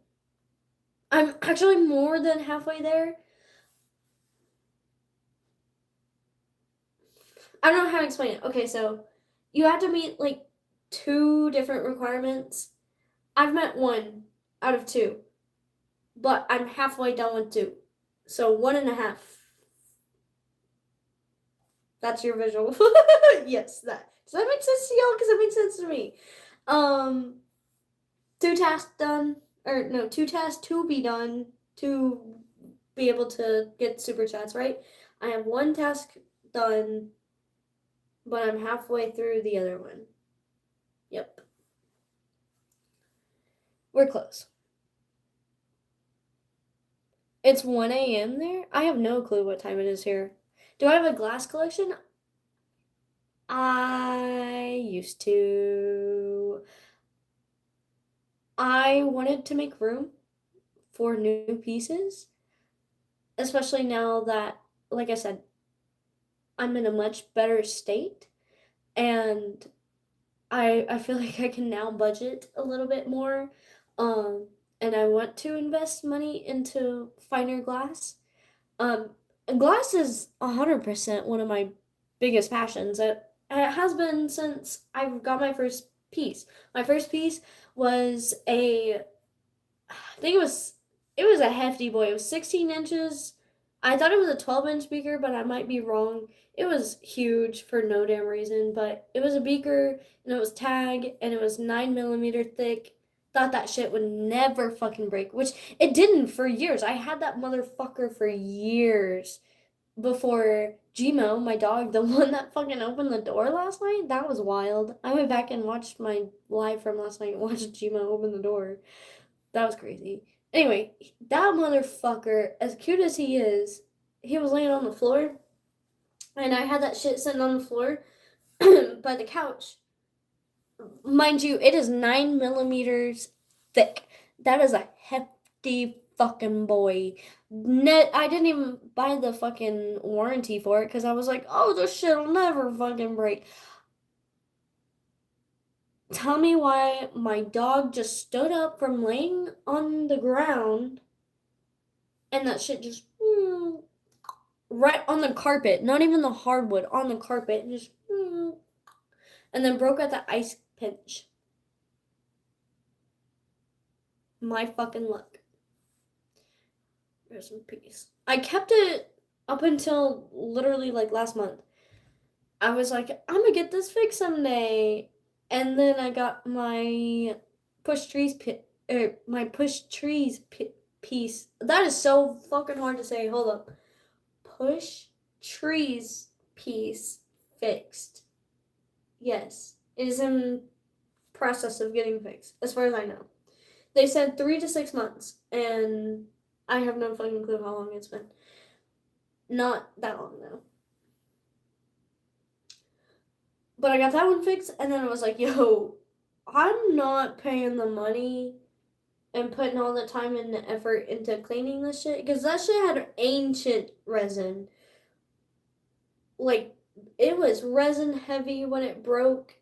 I'm actually more than halfway there. I don't know how to explain it. Okay, so you have to meet like two different requirements. I've met one out of two, but I'm halfway done with two. So one and a half. That's your visual. Yes, that. Does that make sense to y'all? Because it makes sense to me. Um, two tasks done, or no, two tasks to be done to be able to get super chats, right? I have one task done, but I'm halfway through the other one. Yep. We're close. It's 1 a.m. there? I have no clue what time it is here. Do I have a glass collection? I used to. I wanted to make room for new pieces, especially now that, like I said, I'm in a much better state and I feel like I can now budget a little bit more. Um, and I want to invest money into finer glass. Um, Glass is 100% one of my biggest passions. It has been since I got my first piece. My first piece was I think it was a hefty boy. It was 16 inches. I thought it was a 12-inch beaker, but I might be wrong. It was huge for no damn reason, but it was a beaker and it was tag and it was 9 millimeter thick. Thought that shit would never fucking break, which it didn't for years. I had that motherfucker for years before Gmo, my dog, the one that fucking opened the door last night. That was wild. I went back and watched my live from last night and watched Gmo open the door. That was crazy. Anyway, that motherfucker, as cute as he was laying on the floor, and I had that shit sitting on the floor by the couch. Mind you, it is 9 millimeters thick. That is a hefty fucking boy. I didn't even buy the fucking warranty for it because I was like, oh, this shit'll never fucking break. Tell me why my dog just stood up from laying on the ground and that shit just right on the carpet, not even the hardwood, on the carpet, and just and then broke at the ice pinch. My fucking luck. Rest in peace. I kept it up until literally like last month. I was like, I'm gonna get this fixed someday, and then I got my push trees pit, my push trees pit. piece. That is so fucking hard to say. Hold up. Push trees piece fixed. Yes. It is in process of getting fixed, as far as I know. They said 3 to 6 months, and I have no fucking clue how long it's been. Not that long though. But I got that one fixed, and then I was like, yo, I'm not paying the money and putting all the time and the effort into cleaning this shit, because that shit had ancient resin. Like, it was resin heavy when it broke,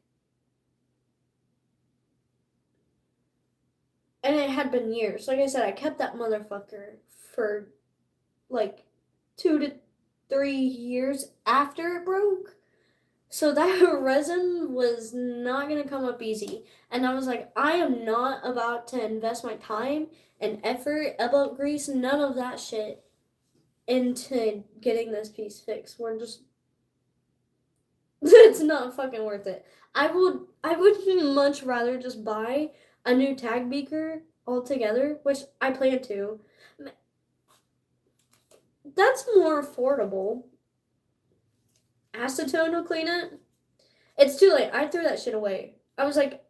and it had been years. Like I said, I kept that motherfucker for like 2 to 3 years after it broke. So that resin was not gonna come up easy. And I was like, I am not about to invest my time and effort, elbow grease, none of that shit into getting this piece fixed. We're just it's not fucking worth it. I would much rather just buy a new tag beaker altogether, which I plan to. That's more affordable. Acetone will clean it. It's too late. I threw that shit away. I was like,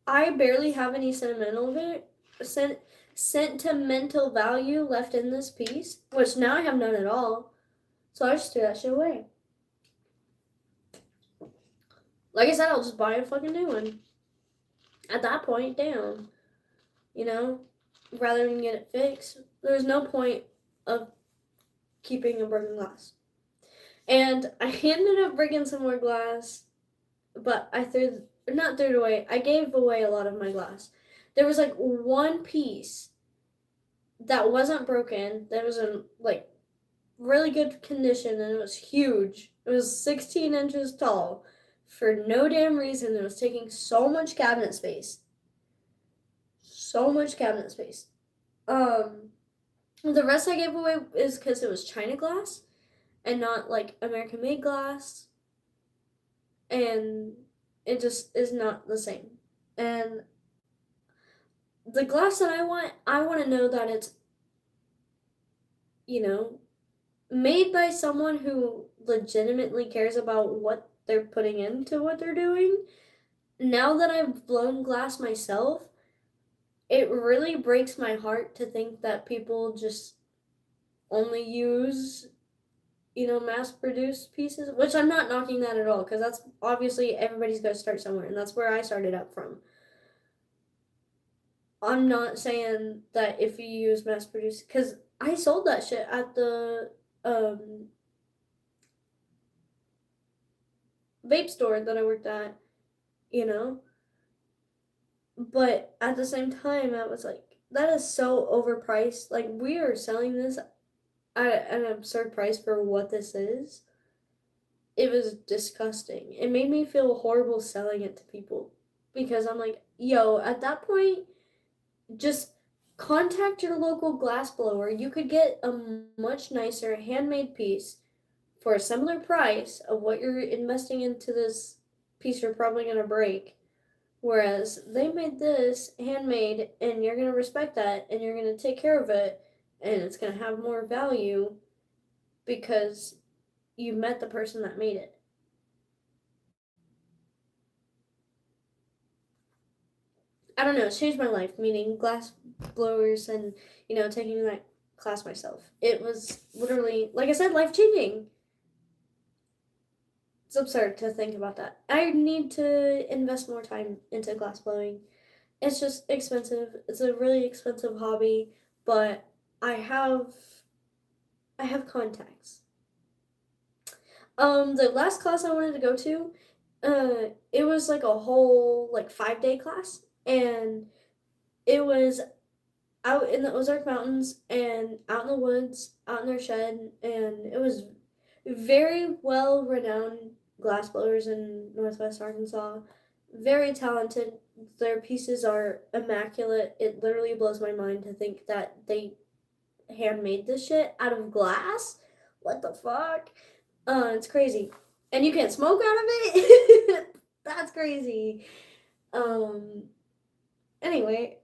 I barely have any sentimental value left in this piece, which now I have none at all. So I just threw that shit away. Like I said, I'll just buy a fucking new one. At that point, damn. You know? Rather than get it fixed. There's no point of keeping a broken glass. And I ended up breaking some more glass, but I not threw it away. I gave away a lot of my glass. There was like one piece that wasn't broken, that was in like really good condition, and it was huge. It was 16 inches tall. For no damn reason, it was taking so much cabinet space. So much cabinet space. The rest I gave away is because it was China glass and not like American made glass. And it just is not the same. And the glass that I want to know that it's, you know, made by someone who legitimately cares about what they're putting into what they're doing. Now that I've blown glass myself, it really breaks my heart to think that people just only use, mass-produced pieces, which I'm not knocking that at all, because that's obviously everybody's got to start somewhere, and that's where I started up from. I'm not saying that if you use mass-produced, because I sold that shit at the vape store that I worked at, you know? But at the same time, I was like, that is so overpriced. Like, we are selling this at an absurd price for what this is. It was disgusting. It made me feel horrible selling it to people. Because I'm like, yo, at that point, just contact your local glass blower. You could get a much nicer handmade piece for a similar price of what you're investing into this piece you're probably going to break. Whereas they made this handmade, and you're going to respect that, and you're going to take care of it, and it's going to have more value because you met the person that made it. I don't know, it's changed my life, meaning glass blowers and, taking that class myself. It was literally, like I said, life-changing. It's absurd to think about that. I need to invest more time into glass blowing. It's just expensive. It's a really expensive hobby, but I have contacts. The last class I wanted to go to, it was like a whole like 5-day class, and it was out in the Ozark Mountains and out in the woods, out in their shed, and it was very well renowned glass blowers in Northwest Arkansas. Very talented. Their pieces are immaculate. It literally blows my mind to think that they handmade this shit out of glass. What the fuck? It's crazy. And you can't smoke out of it? That's crazy. Anyway,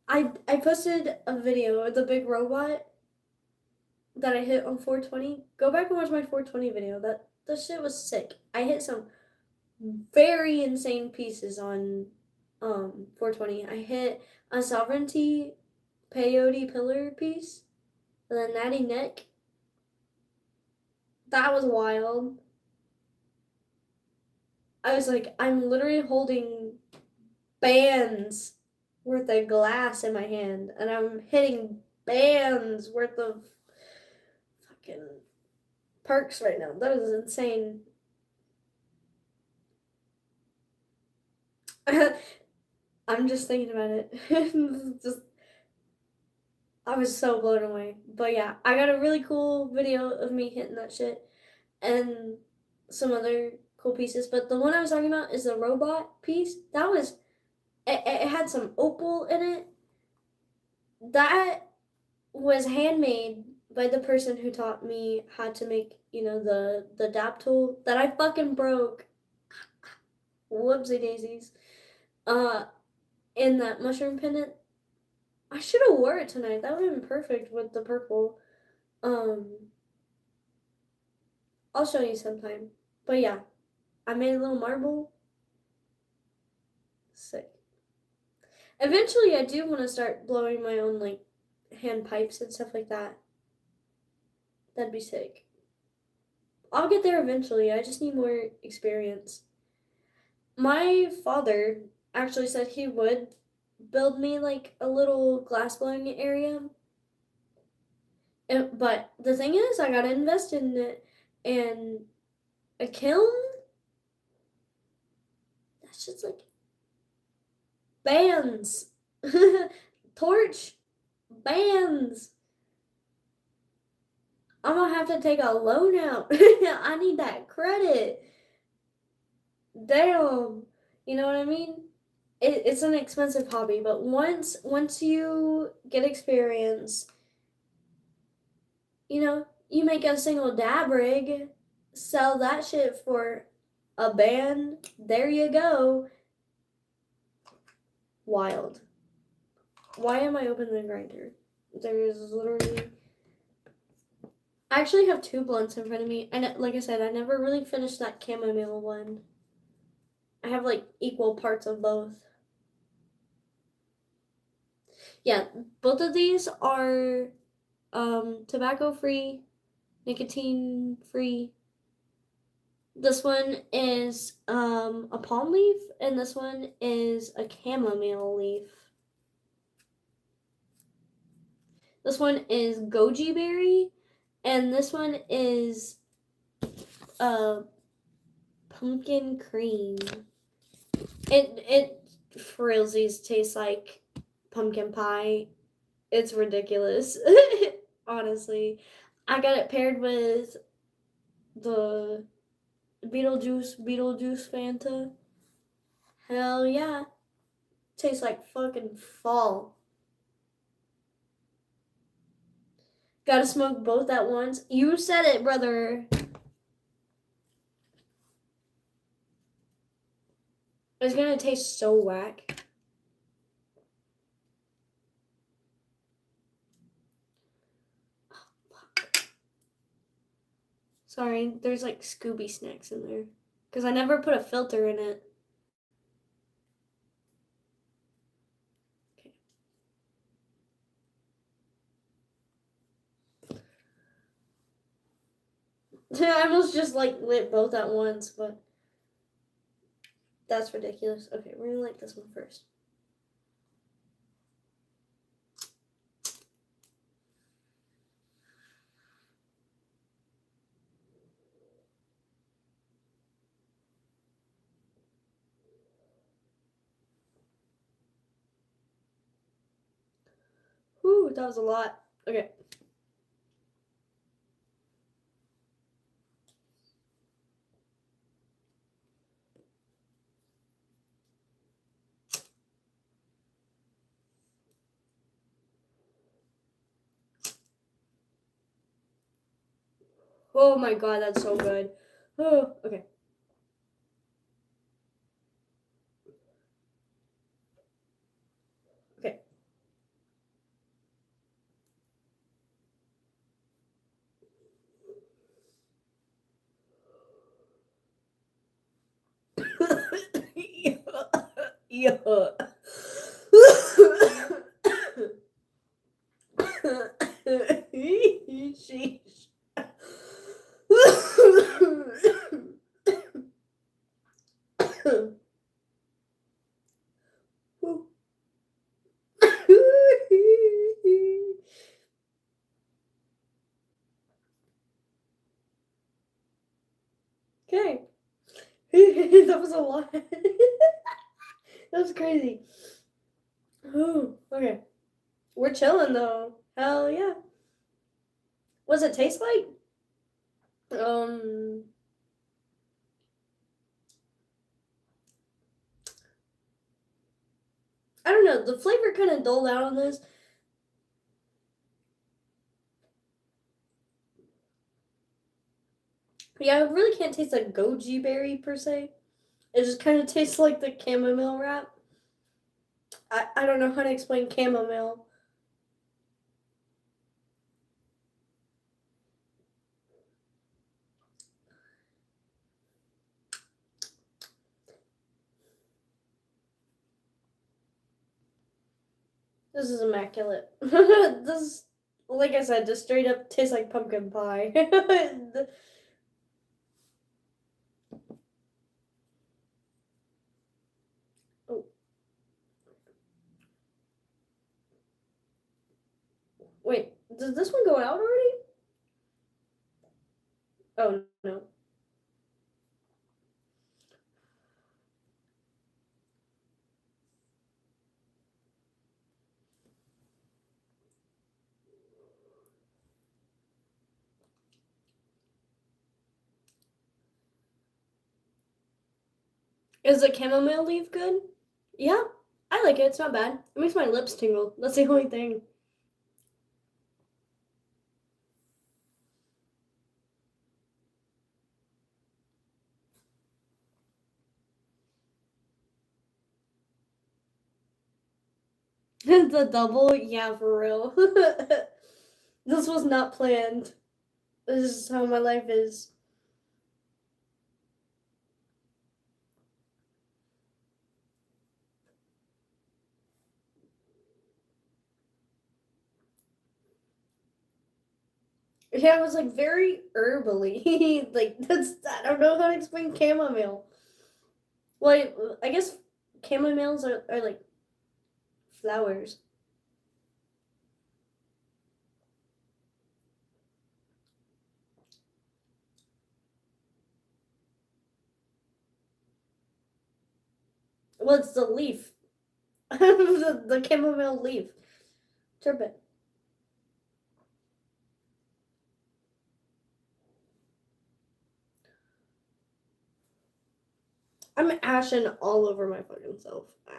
I posted a video of the big robot that I hit on 420. Go back and watch my 420 video. That the shit was sick. I hit some very insane pieces on 420. I hit a sovereignty peyote pillar piece, and then natty neck. That was wild. I was like, I'm literally holding bands worth of glass in my hand, and I'm hitting bands worth of fucking perks right now. That is insane. I'm just thinking about it. Just, I was so blown away. But yeah, I got a really cool video of me hitting that shit and some other cool pieces. But the one I was talking about is the robot piece. That was, it had some opal in it. That was handmade by the person who taught me how to make, the dap tool that I fucking broke. Whoopsie daisies. Uh, in that mushroom pendant. I should have wore it tonight. That would have been perfect with the purple. Um, I'll show you sometime. But yeah, I made a little marble. Sick. Eventually, I do want to start blowing my own like hand pipes and stuff like that. That'd be sick. I'll get there eventually. I just need more experience. My father actually said he would build me like a little glass blowing area. But the thing is, I gotta invest in it. And a kiln? That's just like bands. Torch? Bands. I'm gonna have to take a loan out. I need that credit. Damn. You know what I mean? It's an expensive hobby, but once you get experience, you make a single dab rig, sell that shit for a band. There you go. Wild. Why am I opening the grinder? There is literally. I actually have two blunts in front of me, and like I said, I never really finished that chamomile one. I have like equal parts of both. Yeah, both of these are tobacco free, nicotine free. This one is a palm leaf, and this one is a chamomile leaf. This one is goji berry, and this one is pumpkin cream. It for realsies tastes like pumpkin pie. It's ridiculous. Honestly. I got it paired with the Beetlejuice Fanta. Hell yeah. Tastes like fucking fall. Gotta smoke both at once. You said it, brother. It's gonna taste so whack. Sorry, there's like Scooby snacks in there. Because I never put a filter in it. Okay. I almost just like lit both at once, but that's ridiculous. Okay, we're gonna light this one first. Whew, that was a lot. Okay. Oh my god, that's so good. Oh, okay. Okay. Yeah. Sheesh. Okay. That was a lot. That was crazy. Ooh, okay. We're chilling though. Hell yeah. What's it taste like? Um, I don't know. The flavor kind of dulled out on this. Yeah, I really can't taste like goji berry per se. It just kind of tastes like the chamomile wrap. I don't know how to explain chamomile. This is immaculate. This, like I said, just straight up tastes like pumpkin pie. Oh, wait, does this one go out already? Oh no. Is the chamomile leaf good? Yeah, I like it. It's not bad. It makes my lips tingle. That's the only thing. The double, yeah, for real. This was not planned. This is how my life is. Yeah, it was like very herbally. Like that's I don't know how to explain chamomile. Well, I guess chamomiles are like flowers. Well, it's the leaf. The chamomile leaf. Turbot. I'm ashen all over my fucking self. Ah.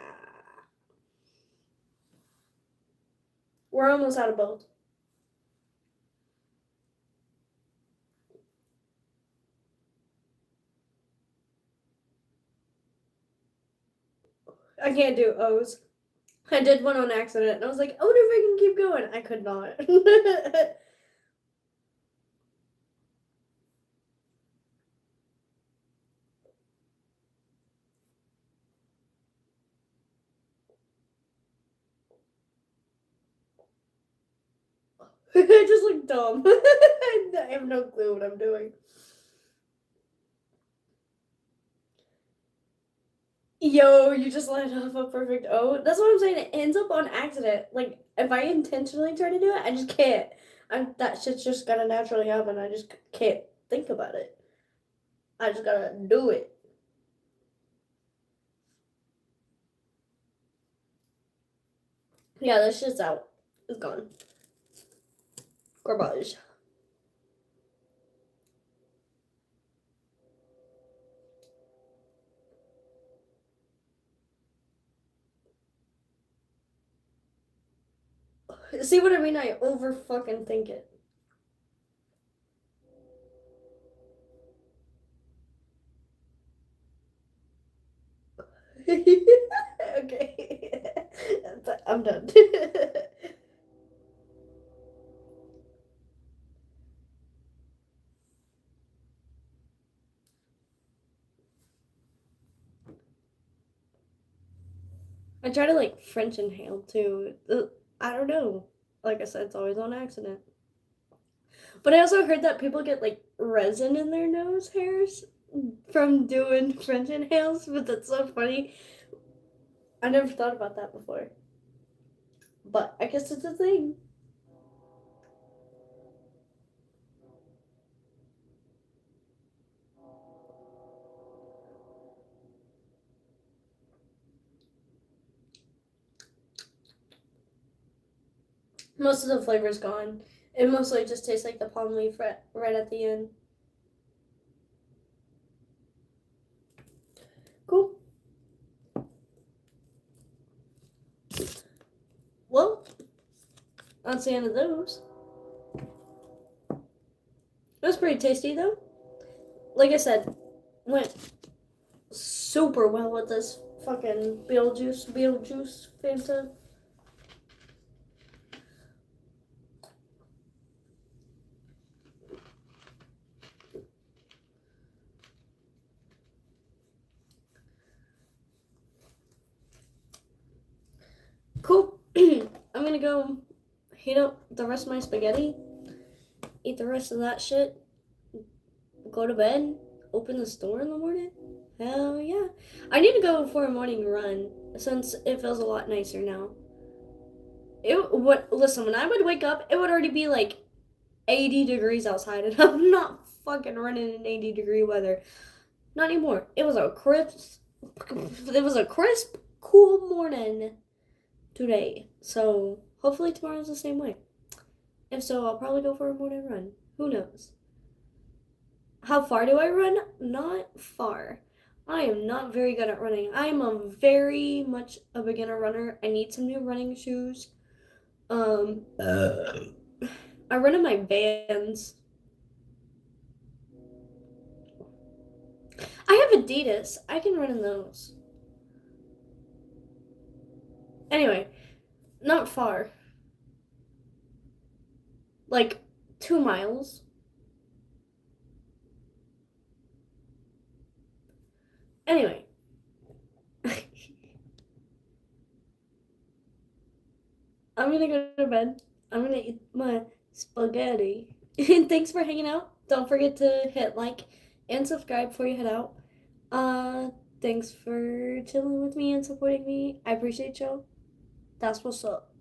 We're almost out of both. I can't do O's. I did one on accident, and I was like, I wonder if I can keep going. I could not. I just look dumb. I have no clue what I'm doing. Yo, you just let off a perfect O. That's what I'm saying. It ends up on accident. Like, if I intentionally try to do it, I just can't. That shit's just gonna naturally happen. I just can't think about it. I just gotta do it. Yeah, this shit's out. It's gone. Garbage. See what I mean? I over fucking think it. Okay. I'm done. I try to like French inhale too. I don't know. Like I said, it's always on accident. But I also heard that people get like resin in their nose hairs from doing French inhales, but that's so funny. I never thought about that before. But I guess it's a thing. Most of the flavor's gone. It mostly just tastes like the palm leaf right at the end. Cool. Well, that's the end of those. It was pretty tasty though. Like I said, went super well with this fucking Beetlejuice Fanta. Cool. I'm gonna go heat up the rest of my spaghetti, eat the rest of that shit, go to bed, open the store in the morning. Hell yeah. I need to go for a morning run since it feels a lot nicer now. It would listen, when I would wake up, it would already be like 80 degrees outside, and I'm not fucking running in 80-degree weather. Not anymore. It was a crisp, cool morning today. So hopefully tomorrow's the same way. If so, I'll probably go for a morning run. Who knows? How far do I run? Not far. I am not very good at running. I am a very much a beginner runner. I need some new running shoes. I run in my Vans. I have Adidas. I can run in those. Anyway, not far. Like 2 miles. Anyway, I'm gonna go to bed. I'm gonna eat my spaghetti. And thanks for hanging out. Don't forget to hit like and subscribe before you head out. Uh, Thanks for chilling with me and supporting me. I appreciate y'all. That's what's up.